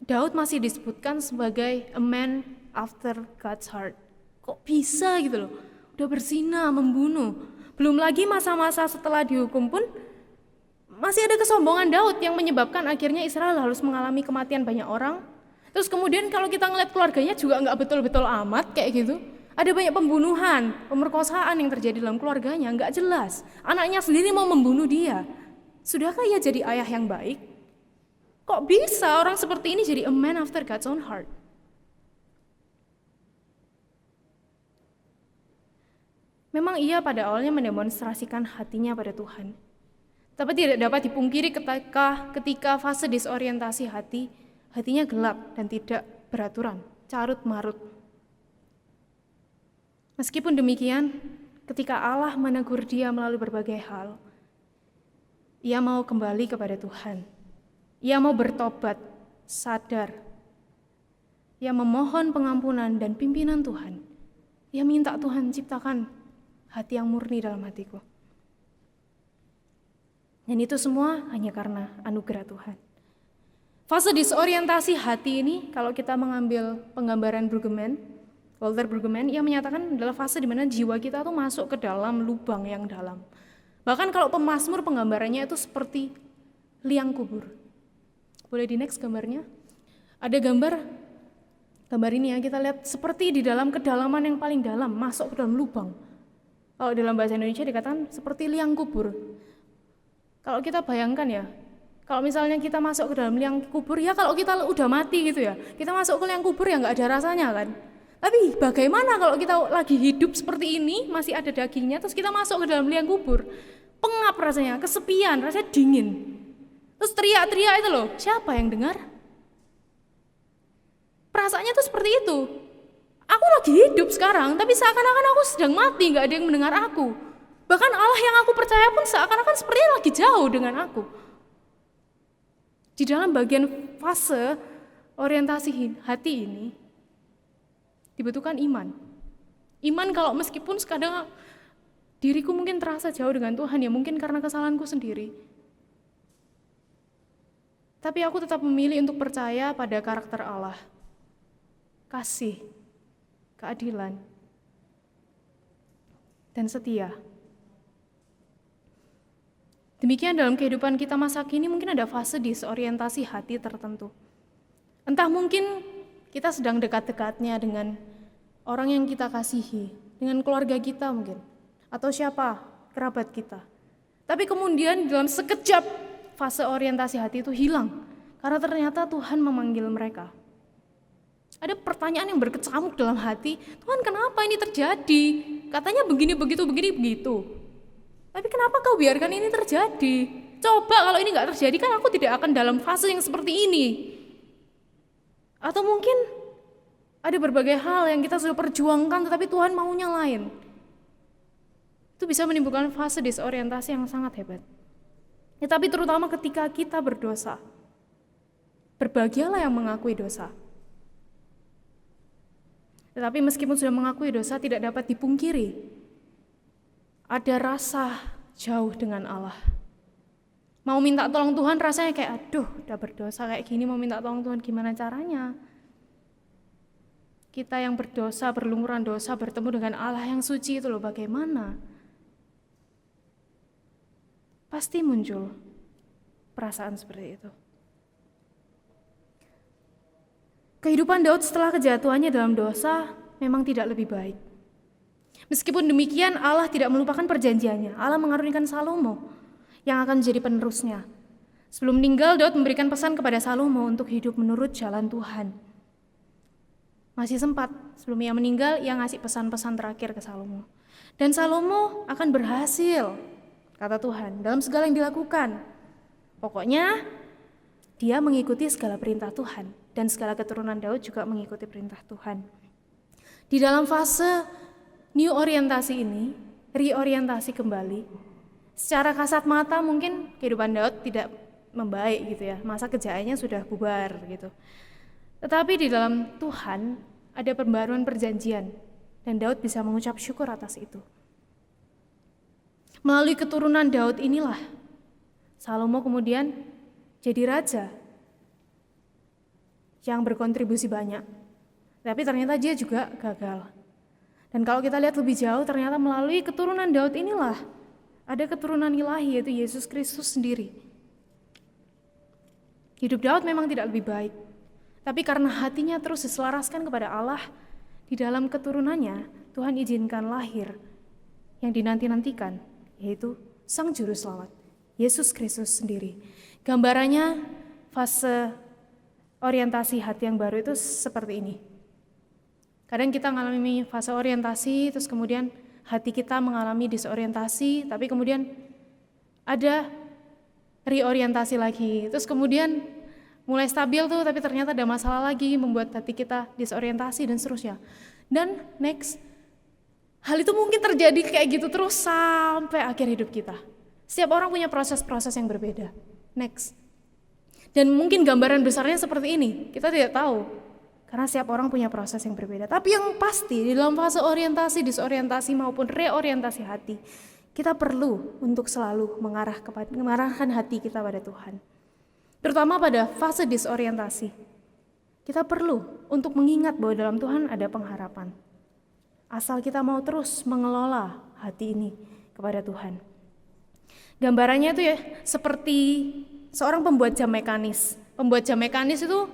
Daud masih disebutkan sebagai a man after God's heart? Kok bisa gitu loh? Udah berzina, membunuh. Belum lagi masa-masa setelah dihukum pun masih ada kesombongan Daud yang menyebabkan akhirnya Israel harus mengalami kematian banyak orang. Terus kemudian kalau kita ngeliat keluarganya juga nggak betul-betul amat kayak gitu. Ada banyak pembunuhan, pemerkosaan yang terjadi dalam keluarganya, nggak jelas. Anaknya sendiri mau membunuh dia. Sudahkah ia jadi ayah yang baik? Kok bisa orang seperti ini jadi a man after God's own heart? Memang ia pada awalnya mendemonstrasikan hatinya pada Tuhan. Tapi tidak dapat dipungkiri ketika fase disorientasi hatinya gelap dan tidak beraturan, carut marut. Meskipun demikian, ketika Allah menegur dia melalui berbagai hal, ia mau kembali kepada Tuhan. Ia mau bertobat, sadar. Ia memohon pengampunan dan pimpinan Tuhan. Ia minta Tuhan ciptakan hati yang murni dalam hatiku. Dan itu semua hanya karena anugerah Tuhan. Fase disorientasi hati ini, kalau kita mengambil penggambaran Walter Brueggemann, ia menyatakan adalah fase di mana jiwa kita tuh masuk ke dalam lubang yang dalam. Bahkan kalau pemazmur penggambarannya itu seperti liang kubur. Boleh di next gambarnya? Ada gambar ini ya, kita lihat seperti di dalam kedalaman yang paling dalam, masuk ke dalam lubang. Kalau dalam bahasa Indonesia dikatakan seperti liang kubur. Kalau kita bayangkan ya, kalau misalnya kita masuk ke dalam liang kubur, ya kalau kita udah mati gitu ya, kita masuk ke liang kubur ya nggak ada rasanya kan. Tapi bagaimana kalau kita lagi hidup seperti ini, masih ada dagingnya, terus kita masuk ke dalam liang kubur, pengap rasanya, kesepian, rasanya dingin. Terus teriak-teriak itu loh, siapa yang dengar? Perasaannya tuh seperti itu. Aku lagi hidup sekarang, tapi seakan-akan aku sedang mati, nggak ada yang mendengar aku. Bahkan Allah yang aku percaya pun seakan-akan sepertinya lagi jauh dengan aku. Di dalam bagian fase orientasi hati ini, dibutuhkan iman. Iman kalau meskipun kadang diriku mungkin terasa jauh dengan Tuhan, ya mungkin karena kesalahanku sendiri. Tapi aku tetap memilih untuk percaya pada karakter Allah. Kasih, keadilan, dan setia. Demikian dalam kehidupan kita masa kini mungkin ada fase disorientasi hati tertentu. Entah mungkin kita sedang dekat-dekatnya dengan orang yang kita kasihi, dengan keluarga kita mungkin, atau siapa, kerabat kita. Tapi kemudian dalam sekejap fase orientasi hati itu hilang, karena ternyata Tuhan memanggil mereka. Ada pertanyaan yang berkecamuk dalam hati, Tuhan kenapa ini terjadi? Katanya begini, begitu. Tapi kenapa kau biarkan ini terjadi? Coba kalau ini gak terjadi kan aku tidak akan dalam fase yang seperti ini. Atau mungkin ada berbagai hal yang kita sudah perjuangkan tetapi Tuhan maunya lain. Itu bisa menimbulkan fase disorientasi yang sangat hebat. Tetapi terutama ketika kita berdosa. Berbahagialah yang mengakui dosa. Tetapi meskipun sudah mengakui dosa tidak dapat dipungkiri. Ada rasa jauh dengan Allah. Mau minta tolong Tuhan rasanya kayak aduh udah berdosa kayak gini mau minta tolong Tuhan gimana caranya? Kita yang berdosa, berlumuran dosa bertemu dengan Allah yang suci itu loh bagaimana? Pasti muncul perasaan seperti itu. Kehidupan Daud setelah kejatuhannya dalam dosa memang tidak lebih baik. Meskipun demikian Allah tidak melupakan perjanjiannya. Allah mengaruniakan Salomo yang akan menjadi penerusnya. Sebelum meninggal Daud memberikan pesan kepada Salomo untuk hidup menurut jalan Tuhan. Masih sempat sebelum ia meninggal ia ngasih pesan-pesan terakhir ke Salomo. Dan Salomo akan berhasil, kata Tuhan, dalam segala yang dilakukan. Pokoknya dia mengikuti segala perintah Tuhan dan segala keturunan Daud juga mengikuti perintah Tuhan. Di dalam fase new orientasi ini, reorientasi kembali. Secara kasat mata mungkin kehidupan Daud tidak membaik gitu ya. Masa kejayaannya sudah bubar gitu. Tetapi di dalam Tuhan ada pembaruan perjanjian dan Daud bisa mengucap syukur atas itu. Melalui keturunan Daud inilah Salomo kemudian jadi raja yang berkontribusi banyak. Tapi ternyata dia juga gagal. Dan kalau kita lihat lebih jauh, ternyata melalui keturunan Daud inilah ada keturunan ilahi, yaitu Yesus Kristus sendiri. Hidup Daud memang tidak lebih baik, tapi karena hatinya terus diselaraskan kepada Allah, di dalam keturunannya Tuhan izinkan lahir yang dinanti-nantikan, yaitu Sang Juru Selamat, Yesus Kristus sendiri. Gambarannya fase orientasi hati yang baru itu seperti ini. Kadang kita mengalami fase orientasi, terus kemudian hati kita mengalami disorientasi, tapi kemudian ada reorientasi lagi. Terus kemudian mulai stabil tuh, tapi ternyata ada masalah lagi, membuat hati kita disorientasi dan seterusnya. Dan next, hal itu mungkin terjadi kayak gitu terus sampai akhir hidup kita. Setiap orang punya proses-proses yang berbeda. Next. Dan mungkin gambaran besarnya seperti ini, kita tidak tahu. Karena setiap orang punya proses yang berbeda. Tapi yang pasti di dalam fase orientasi, disorientasi maupun reorientasi hati, kita perlu untuk selalu mengarahkan hati kita pada Tuhan. Terutama pada fase disorientasi. Kita perlu untuk mengingat bahwa dalam Tuhan ada pengharapan. Asal kita mau terus mengelola hati ini kepada Tuhan. Gambarannya itu ya seperti seorang pembuat jam mekanis. Pembuat jam mekanis itu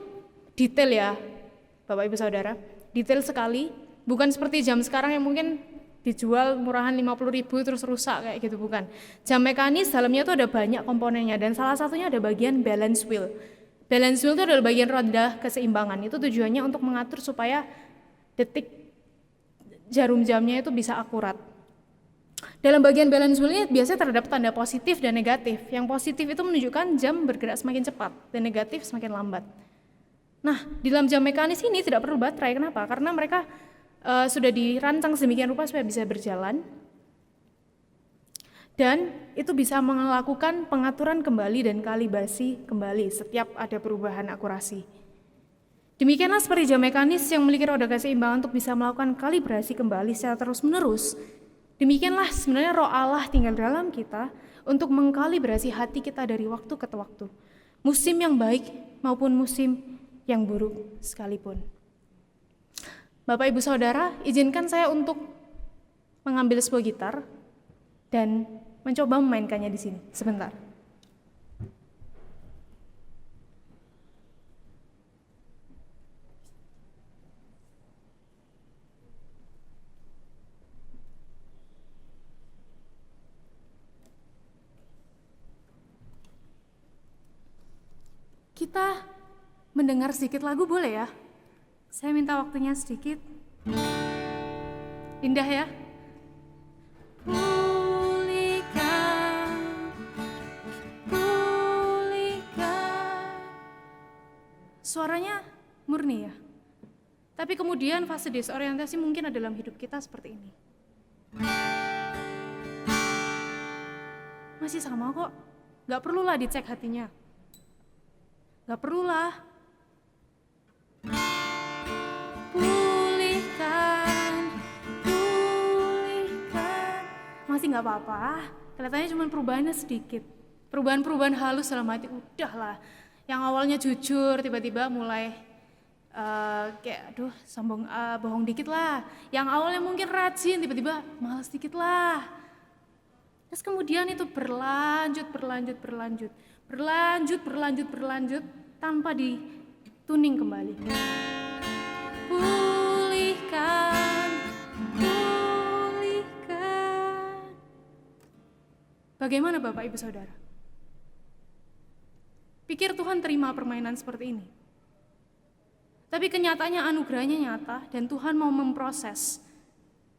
detail ya, Bapak Ibu Saudara, detail sekali, bukan seperti jam sekarang yang mungkin dijual murahan 50.000 terus rusak kayak gitu, bukan. Jam mekanis dalamnya tuh ada banyak komponennya dan salah satunya ada bagian balance wheel. Balance wheel itu adalah bagian roda keseimbangan, itu tujuannya untuk mengatur supaya detik jarum jamnya itu bisa akurat. Dalam bagian balance wheel-nya biasanya terdapat tanda positif dan negatif. Yang positif itu menunjukkan jam bergerak semakin cepat dan negatif semakin lambat. Nah, di dalam jam mekanis ini tidak perlu baterai. Kenapa? Karena mereka sudah dirancang sedemikian rupa supaya bisa berjalan. Dan itu bisa melakukan pengaturan kembali dan kalibrasi kembali setiap ada perubahan akurasi. Demikianlah seperti jam mekanis yang memiliki roda keseimbangan untuk bisa melakukan kalibrasi kembali secara terus-menerus. Demikianlah sebenarnya Roh Allah tinggal dalam kita untuk mengkalibrasi hati kita dari waktu ke waktu. Musim yang baik maupun musim yang buruk sekalipun. Bapak Ibu Saudara, izinkan saya untuk mengambil sebuah gitar dan mencoba memainkannya di sini sebentar. Kita mendengar sedikit lagu boleh ya? Saya minta waktunya sedikit. Indah ya? Pulihkan, pulihkan. Suaranya murni ya? Tapi kemudian fase disorientasi mungkin ada dalam hidup kita seperti ini. Masih sama kok, gak perlulah dicek hatinya. Gak perlulah. Pulihkan, pulihkan. Masih gak apa-apa, kelihatannya cuma perubahannya sedikit. Perubahan-perubahan halus dalam hati, udahlah. Yang awalnya jujur, tiba-tiba mulai kayak aduh sombong, bohong dikit lah. Yang awalnya mungkin rajin, tiba-tiba malas dikit lah. Terus kemudian itu berlanjut tanpa dituning kembali. Pulihkan, pulihkan. Bagaimana Bapak Ibu Saudara? Pikir Tuhan terima permainan seperti ini? Tapi kenyataannya anugerahnya nyata dan Tuhan mau memproses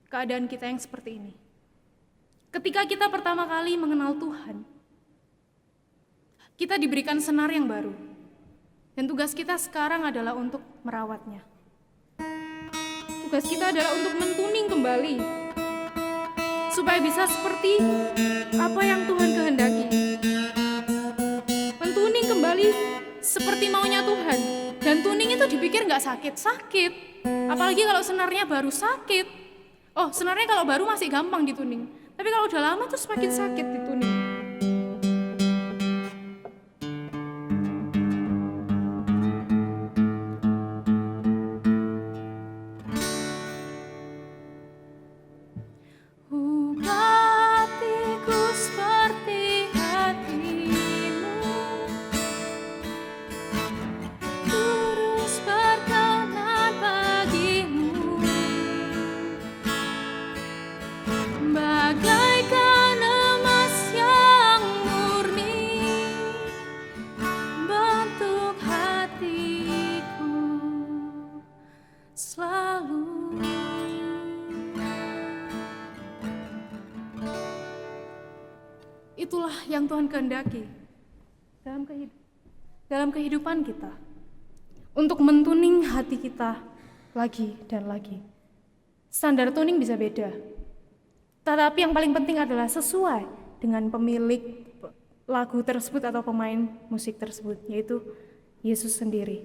keadaan kita yang seperti ini. Ketika kita pertama kali mengenal Tuhan, kita diberikan senar yang baru. Dan tugas kita sekarang adalah untuk merawatnya. Tugas kita adalah untuk mentuning kembali. Supaya bisa seperti apa yang Tuhan kehendaki. Mentuning itu dipikir nggak sakit, sakit. Apalagi kalau senarnya baru sakit. Oh, senarnya kalau baru masih gampang dituning. Tapi kalau udah lama tuh semakin sakit dituning. Hatiku seperti hatimu, terus berkenan bagimu, bagaikan emas yang murni, bentuk hatiku selalu. Itulah yang Tuhan kehendaki dalam kehidupan kita, untuk mentuning hati kita lagi dan lagi. Standar tuning bisa beda, tetapi yang paling penting adalah sesuai dengan pemilik lagu tersebut atau pemain musik tersebut, yaitu Yesus sendiri.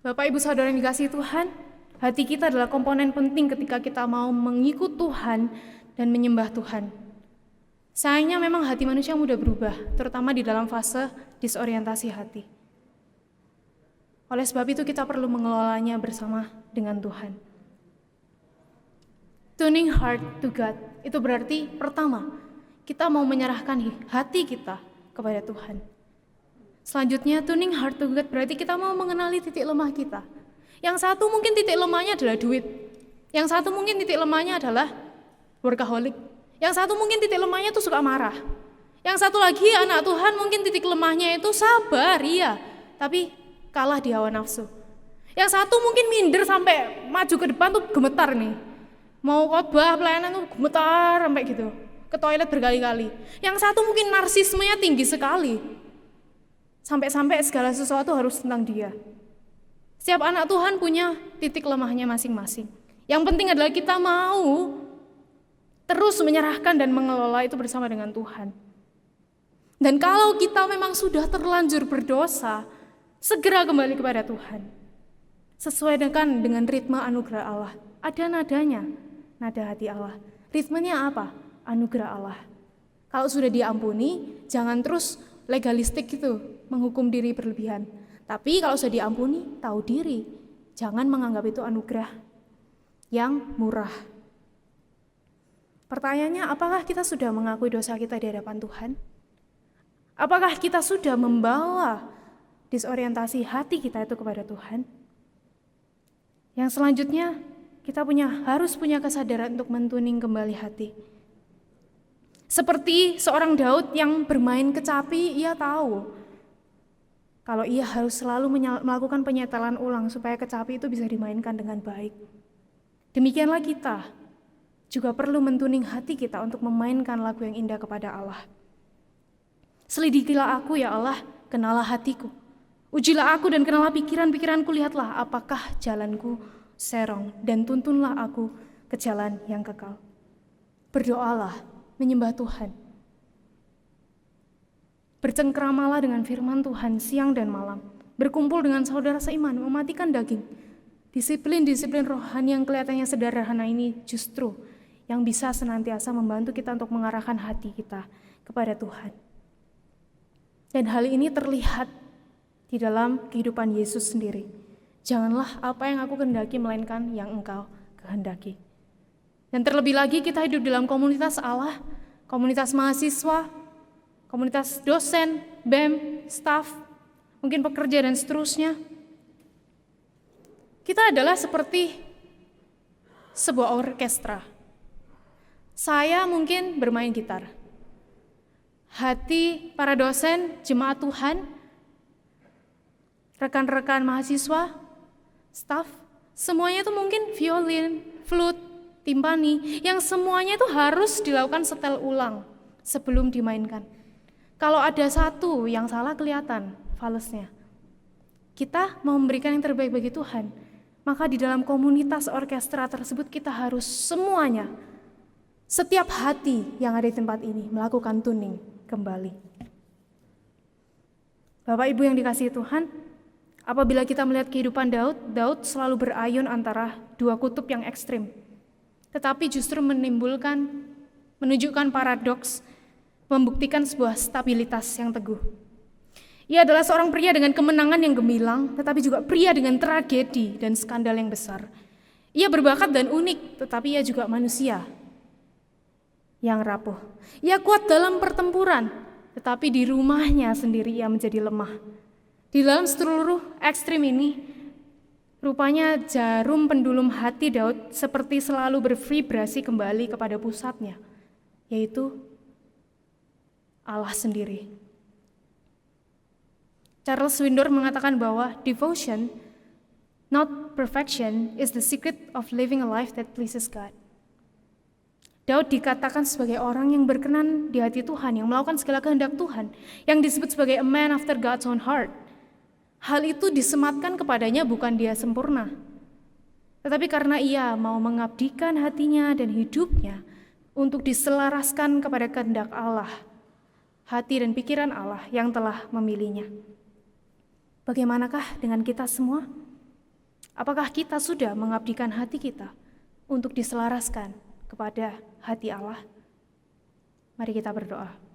Bapak Ibu Saudara yang dikasihi Tuhan, hati kita adalah komponen penting ketika kita mau mengikut Tuhan dan menyembah Tuhan. Sayangnya memang hati manusia mudah berubah, terutama di dalam fase disorientasi hati. Oleh sebab itu kita perlu mengelolanya bersama dengan Tuhan. Tuning heart to God, itu berarti pertama, kita mau menyerahkan hati kita kepada Tuhan. Selanjutnya, tuning heart to God berarti kita mau mengenali titik lemah kita. Yang satu mungkin titik lemahnya adalah duit. Yang satu mungkin titik lemahnya adalah workaholic. Yang satu mungkin titik lemahnya itu suka marah. Yang satu lagi anak Tuhan mungkin titik lemahnya itu sabar, iya, tapi kalah di hawa nafsu. Yang satu mungkin minder sampai maju ke depan tuh gemetar nih. Mau khotbah pelayanan tuh gemetar sampai gitu. Ke toilet berkali-kali. Yang satu mungkin narsismenya tinggi sekali. Sampai-sampai segala sesuatu harus tentang dia. Setiap anak Tuhan punya titik lemahnya masing-masing. Yang penting adalah kita mau terus menyerahkan dan mengelola itu bersama dengan Tuhan. Dan kalau kita memang sudah terlanjur berdosa, segera kembali kepada Tuhan. Sesuai dengan ritme anugerah Allah. Ada nadanya, nada hati Allah. Ritmenya apa? Anugerah Allah. Kalau sudah diampuni, jangan terus legalistik gitu, menghukum diri berlebihan. Tapi kalau sudah diampuni, tahu diri. Jangan menganggap itu anugerah yang murah. Pertanyaannya, apakah kita sudah mengakui dosa kita di hadapan Tuhan? Apakah kita sudah membawa disorientasi hati kita itu kepada Tuhan? Yang selanjutnya, kita harus punya kesadaran untuk mentuning kembali hati. Seperti seorang Daud yang bermain kecapi, ia tahu kalau ia harus selalu melakukan penyetelan ulang supaya kecapi itu bisa dimainkan dengan baik. Demikianlah kita juga perlu mentuning hati kita untuk memainkan lagu yang indah kepada Allah. Selidikilah aku ya Allah, kenalah hatiku. Ujilah aku dan kenalah pikiran-pikiranku, lihatlah apakah jalanku serong, dan tuntunlah aku ke jalan yang kekal. Berdoalah, menyembah Tuhan. Bercengkramalah dengan firman Tuhan siang dan malam. Berkumpul dengan saudara seiman, mematikan daging. Disiplin-disiplin rohani yang kelihatannya sederhana ini justru yang bisa senantiasa membantu kita untuk mengarahkan hati kita kepada Tuhan. Dan hal ini terlihat di dalam kehidupan Yesus sendiri. Janganlah apa yang aku kehendaki, melainkan yang Engkau kehendaki. Dan terlebih lagi kita hidup dalam komunitas Allah, komunitas mahasiswa, komunitas dosen, BEM, staf, mungkin pekerja dan seterusnya. Kita adalah seperti sebuah orkestra. Saya mungkin bermain gitar. Hati para dosen, jemaat Tuhan, rekan-rekan mahasiswa, staf, semuanya itu mungkin violin, flute, timpani, yang semuanya itu harus dilakukan setel ulang sebelum dimainkan. Kalau ada satu yang salah kelihatan falesnya. Kita mau memberikan yang terbaik bagi Tuhan, maka di dalam komunitas orkestra tersebut kita harus semuanya, setiap hati yang ada di tempat ini melakukan tuning kembali. Bapak Ibu yang dikasihi Tuhan, Apabila kita melihat kehidupan Daud selalu berayun antara dua kutub yang ekstrim. Tetapi justru menunjukkan paradoks, membuktikan sebuah stabilitas yang teguh. Ia adalah seorang pria dengan kemenangan yang gemilang, tetapi juga pria dengan tragedi dan skandal yang besar. Ia berbakat dan unik, tetapi ia juga manusia yang rapuh. Ia kuat dalam pertempuran, tetapi di rumahnya sendiri ia menjadi lemah. Di dalam seluruh ekstrim ini, rupanya jarum pendulum hati Daud seperti selalu bervibrasi kembali kepada pusatnya, yaitu Allah sendiri. Charles Swindoll mengatakan bahwa devotion, not perfection, is the secret of living a life that pleases God. Daud dikatakan sebagai orang yang berkenan di hati Tuhan, yang melakukan segala kehendak Tuhan, yang disebut sebagai a man after God's own heart. Hal itu disematkan kepadanya bukan dia sempurna, tetapi karena ia mau mengabdikan hatinya dan hidupnya untuk diselaraskan kepada kehendak Allah, hati dan pikiran Allah yang telah memilihnya. Bagaimanakah dengan kita semua? Apakah kita sudah mengabdikan hati kita untuk diselaraskan kepada hati Allah? Mari kita berdoa.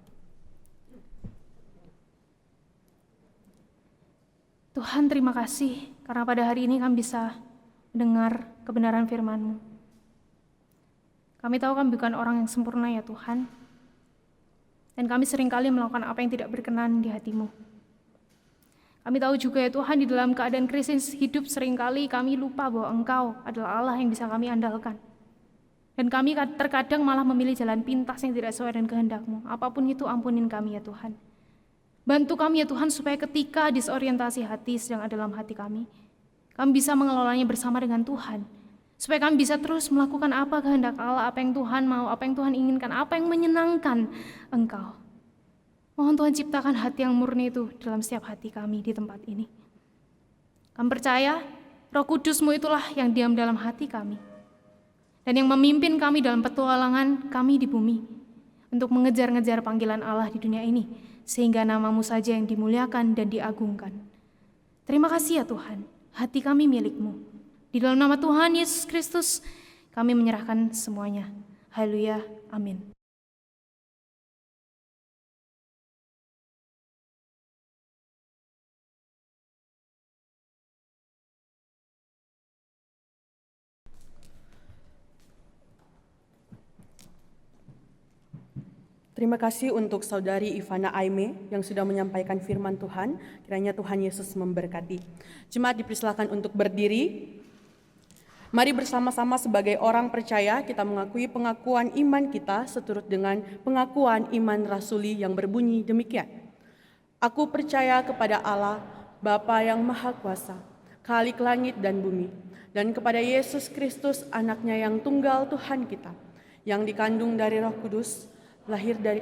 Tuhan, terima kasih karena pada hari ini kami bisa mendengar kebenaran firman-Mu. Kami tahu kami bukan orang yang sempurna ya Tuhan, dan kami seringkali melakukan apa yang tidak berkenan di hati-Mu. Kami tahu juga ya Tuhan, di dalam keadaan krisis hidup seringkali kami lupa bahwa Engkau adalah Allah yang bisa kami andalkan. Dan kami terkadang malah memilih jalan pintas yang tidak sesuai dengan kehendak-Mu. Apapun itu, ampunin kami ya Tuhan. Bantu kami ya Tuhan supaya ketika disorientasi hati sedang ada dalam hati kami bisa mengelolanya bersama dengan Tuhan. Supaya kami bisa terus melakukan apa kehendak Allah, apa yang Tuhan mau, apa yang Tuhan inginkan, apa yang menyenangkan Engkau. Mohon Tuhan ciptakan hati yang murni itu dalam setiap hati kami di tempat ini. Kami percaya Roh Kudus-Mu itulah yang diam dalam hati kami dan yang memimpin kami dalam petualangan kami di bumi untuk mengejar-ngejar panggilan Allah di dunia ini, sehingga nama-Mu saja yang dimuliakan dan diagungkan. Terima kasih ya Tuhan, hati kami milik-Mu. Di dalam nama Tuhan Yesus Kristus kami menyerahkan semuanya. Haleluya, amin. Terima kasih untuk Saudari Ivana Aime yang sudah menyampaikan firman Tuhan. Kiranya Tuhan Yesus memberkati. Jemaat dipersilakan untuk berdiri. Mari bersama-sama sebagai orang percaya kita mengakui pengakuan iman kita seturut dengan pengakuan iman rasuli yang berbunyi demikian. Aku percaya kepada Allah, Bapa yang Maha Kuasa, Khalik langit dan bumi, dan kepada Yesus Kristus anaknya yang tunggal Tuhan kita, yang dikandung dari Roh Kudus, lahir dari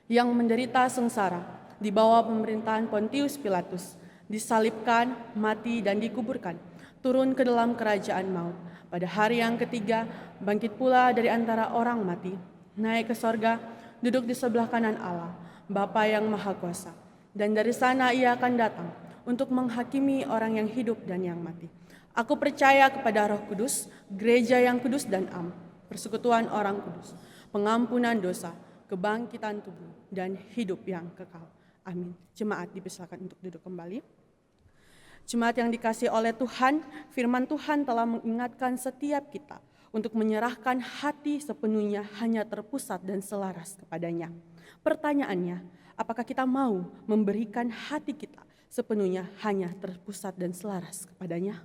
yang menderita sengsara di bawah pemerintahan Pontius Pilatus, disalibkan, mati dan dikuburkan, turun ke dalam kerajaan maut. Pada hari yang ketiga, bangkit pula dari antara orang mati, naik ke sorga, duduk di sebelah kanan Allah, Bapa yang Maha Kuasa. Dan dari sana ia akan datang untuk menghakimi orang yang hidup dan yang mati. Aku percaya kepada Roh Kudus, gereja yang kudus dan am, persekutuan orang kudus, pengampunan dosa, kebangkitan tubuh, dan hidup yang kekal. Amin. Jemaat dipersilakan untuk duduk kembali. Jemaat yang dikasihi oleh Tuhan, firman Tuhan telah mengingatkan setiap kita untuk menyerahkan hati sepenuhnya hanya terpusat dan selaras kepadanya. Pertanyaannya, apakah kita mau memberikan hati kita sepenuhnya hanya terpusat dan selaras kepadanya?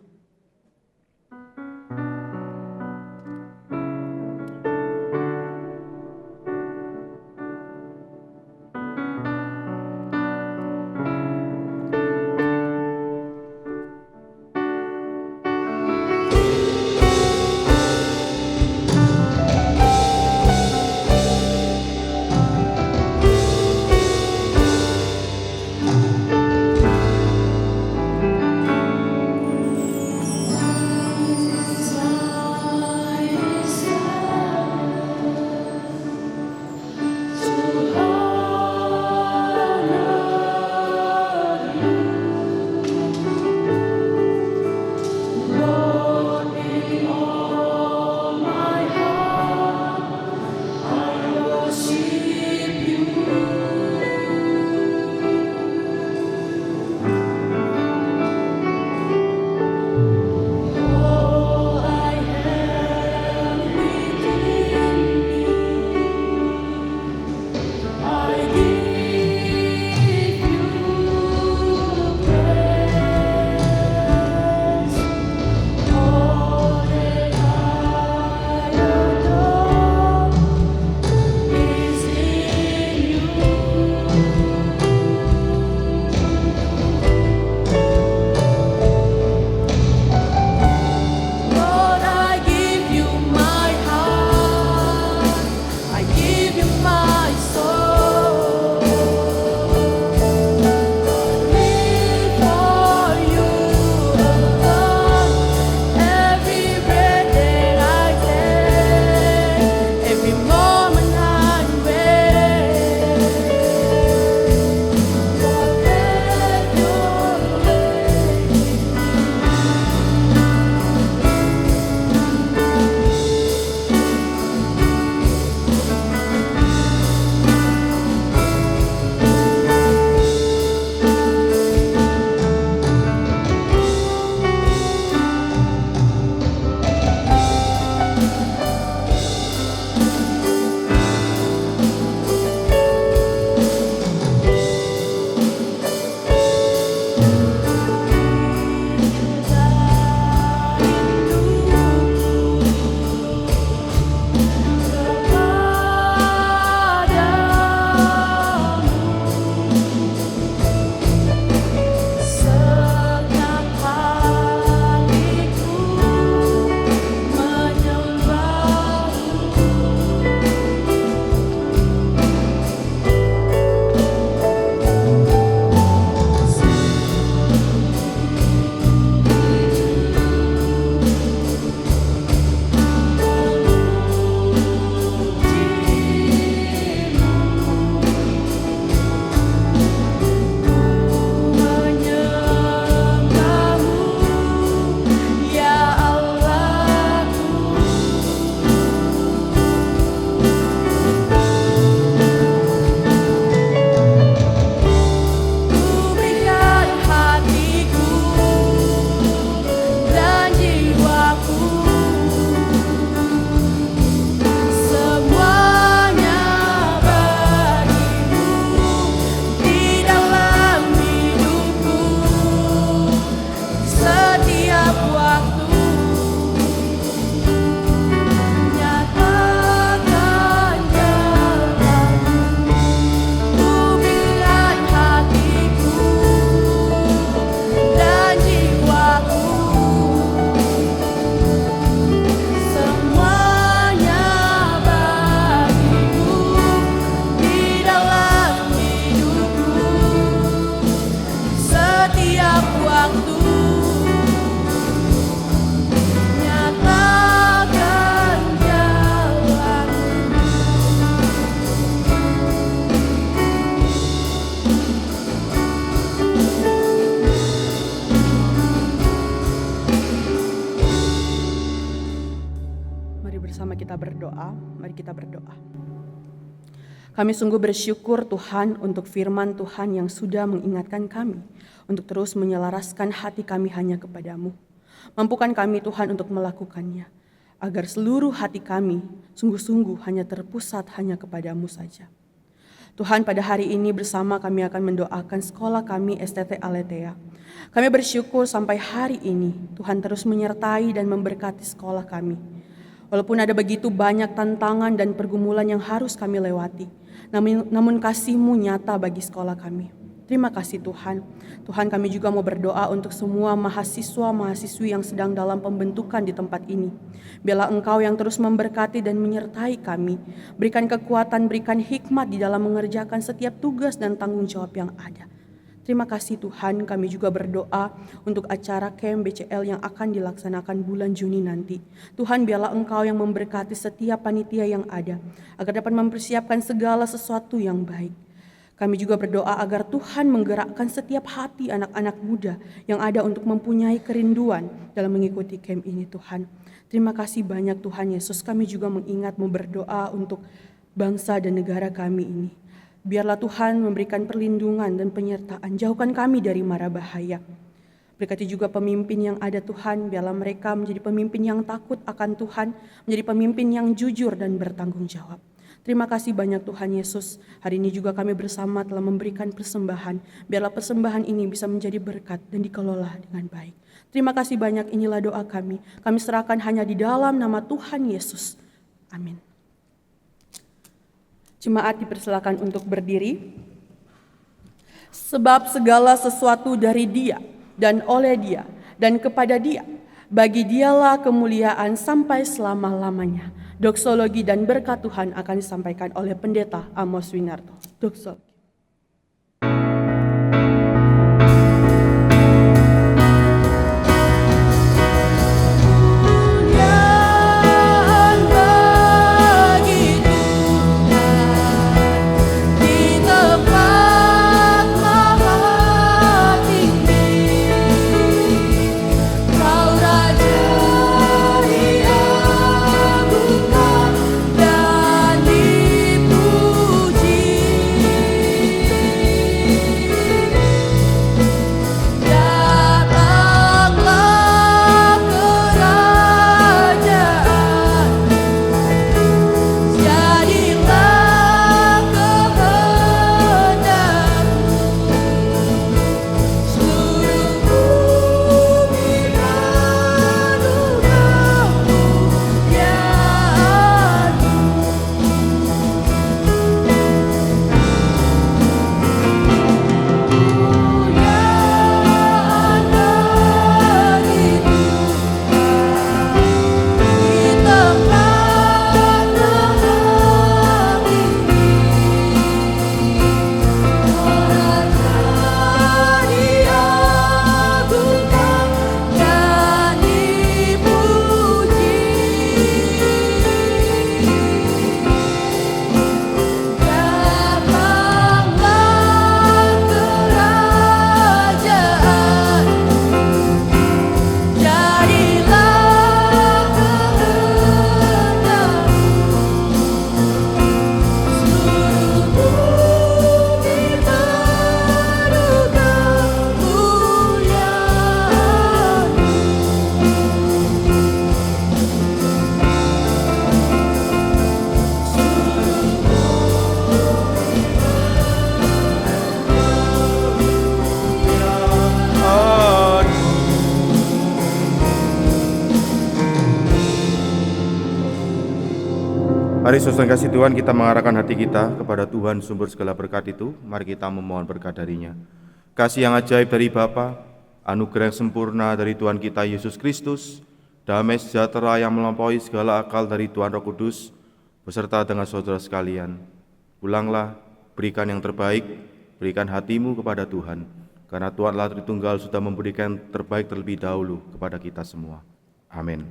Kami sungguh bersyukur Tuhan untuk firman Tuhan yang sudah mengingatkan kami untuk terus menyelaraskan hati kami hanya kepadamu. Mampukan kami Tuhan untuk melakukannya, agar seluruh hati kami sungguh-sungguh hanya terpusat hanya kepadamu saja. Tuhan, pada hari ini bersama kami akan mendoakan sekolah kami STT Aletheia. Kami bersyukur sampai hari ini Tuhan terus menyertai dan memberkati sekolah kami. Walaupun ada begitu banyak tantangan dan pergumulan yang harus kami lewati, namun kasih-Mu nyata bagi sekolah kami. Terima kasih Tuhan. Tuhan, kami juga mau berdoa untuk semua mahasiswa-mahasiswi yang sedang dalam pembentukan di tempat ini. Biarlah Engkau yang terus memberkati dan menyertai kami. Berikan kekuatan, berikan hikmat di dalam mengerjakan setiap tugas dan tanggung jawab yang ada. Terima kasih Tuhan, kami juga berdoa untuk acara camp BCL yang akan dilaksanakan bulan Juni nanti. Tuhan, biarlah Engkau yang memberkati setiap panitia yang ada, agar dapat mempersiapkan segala sesuatu yang baik. Kami juga berdoa agar Tuhan menggerakkan setiap hati anak-anak muda yang ada untuk mempunyai kerinduan dalam mengikuti camp ini Tuhan. Terima kasih banyak Tuhan Yesus, kami juga mengingat-Mu berdoa untuk bangsa dan negara kami ini. Biarlah Tuhan memberikan perlindungan dan penyertaan, jauhkan kami dari mara bahaya. Berkati juga pemimpin yang ada Tuhan, biarlah mereka menjadi pemimpin yang takut akan Tuhan, menjadi pemimpin yang jujur dan bertanggung jawab. Terima kasih banyak Tuhan Yesus. Hari ini juga kami bersama telah memberikan persembahan. Biarlah persembahan ini bisa menjadi berkat dan dikelola dengan baik. Terima kasih banyak, inilah doa kami. Kami serahkan hanya di dalam nama Tuhan Yesus. Amin. Jemaat dipersilakan untuk berdiri. Sebab segala sesuatu dari Dia dan oleh Dia dan kepada Dia, bagi Dialah kemuliaan sampai selama-lamanya. Doksologi dan berkat Tuhan akan disampaikan oleh Pendeta Amos Winarto. Doksologi. Mari saudara kasih Tuhan, kita mengarahkan hati kita kepada Tuhan sumber segala berkat itu. Mari kita memohon berkat darinya. Kasih yang ajaib dari Bapa, anugerah yang sempurna dari Tuhan kita Yesus Kristus, damai sejahtera yang melampaui segala akal dari Tuhan Roh Kudus, beserta dengan saudara sekalian. Pulanglah, berikan yang terbaik, berikan hatimu kepada Tuhan, karena Tuhan Allah Tritunggal sudah memberikan terbaik terlebih dahulu kepada kita semua. Amin.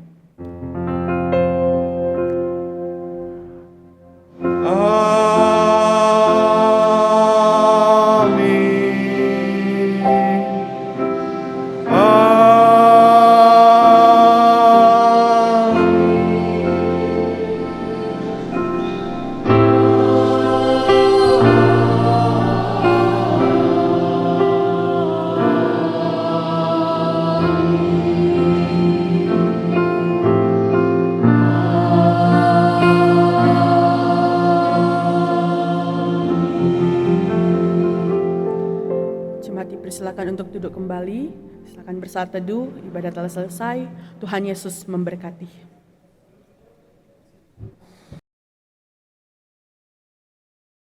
Jemaat dipersilakan untuk duduk kembali. Silakan bersaat teduh, ibadah telah selesai. Tuhan Yesus memberkati.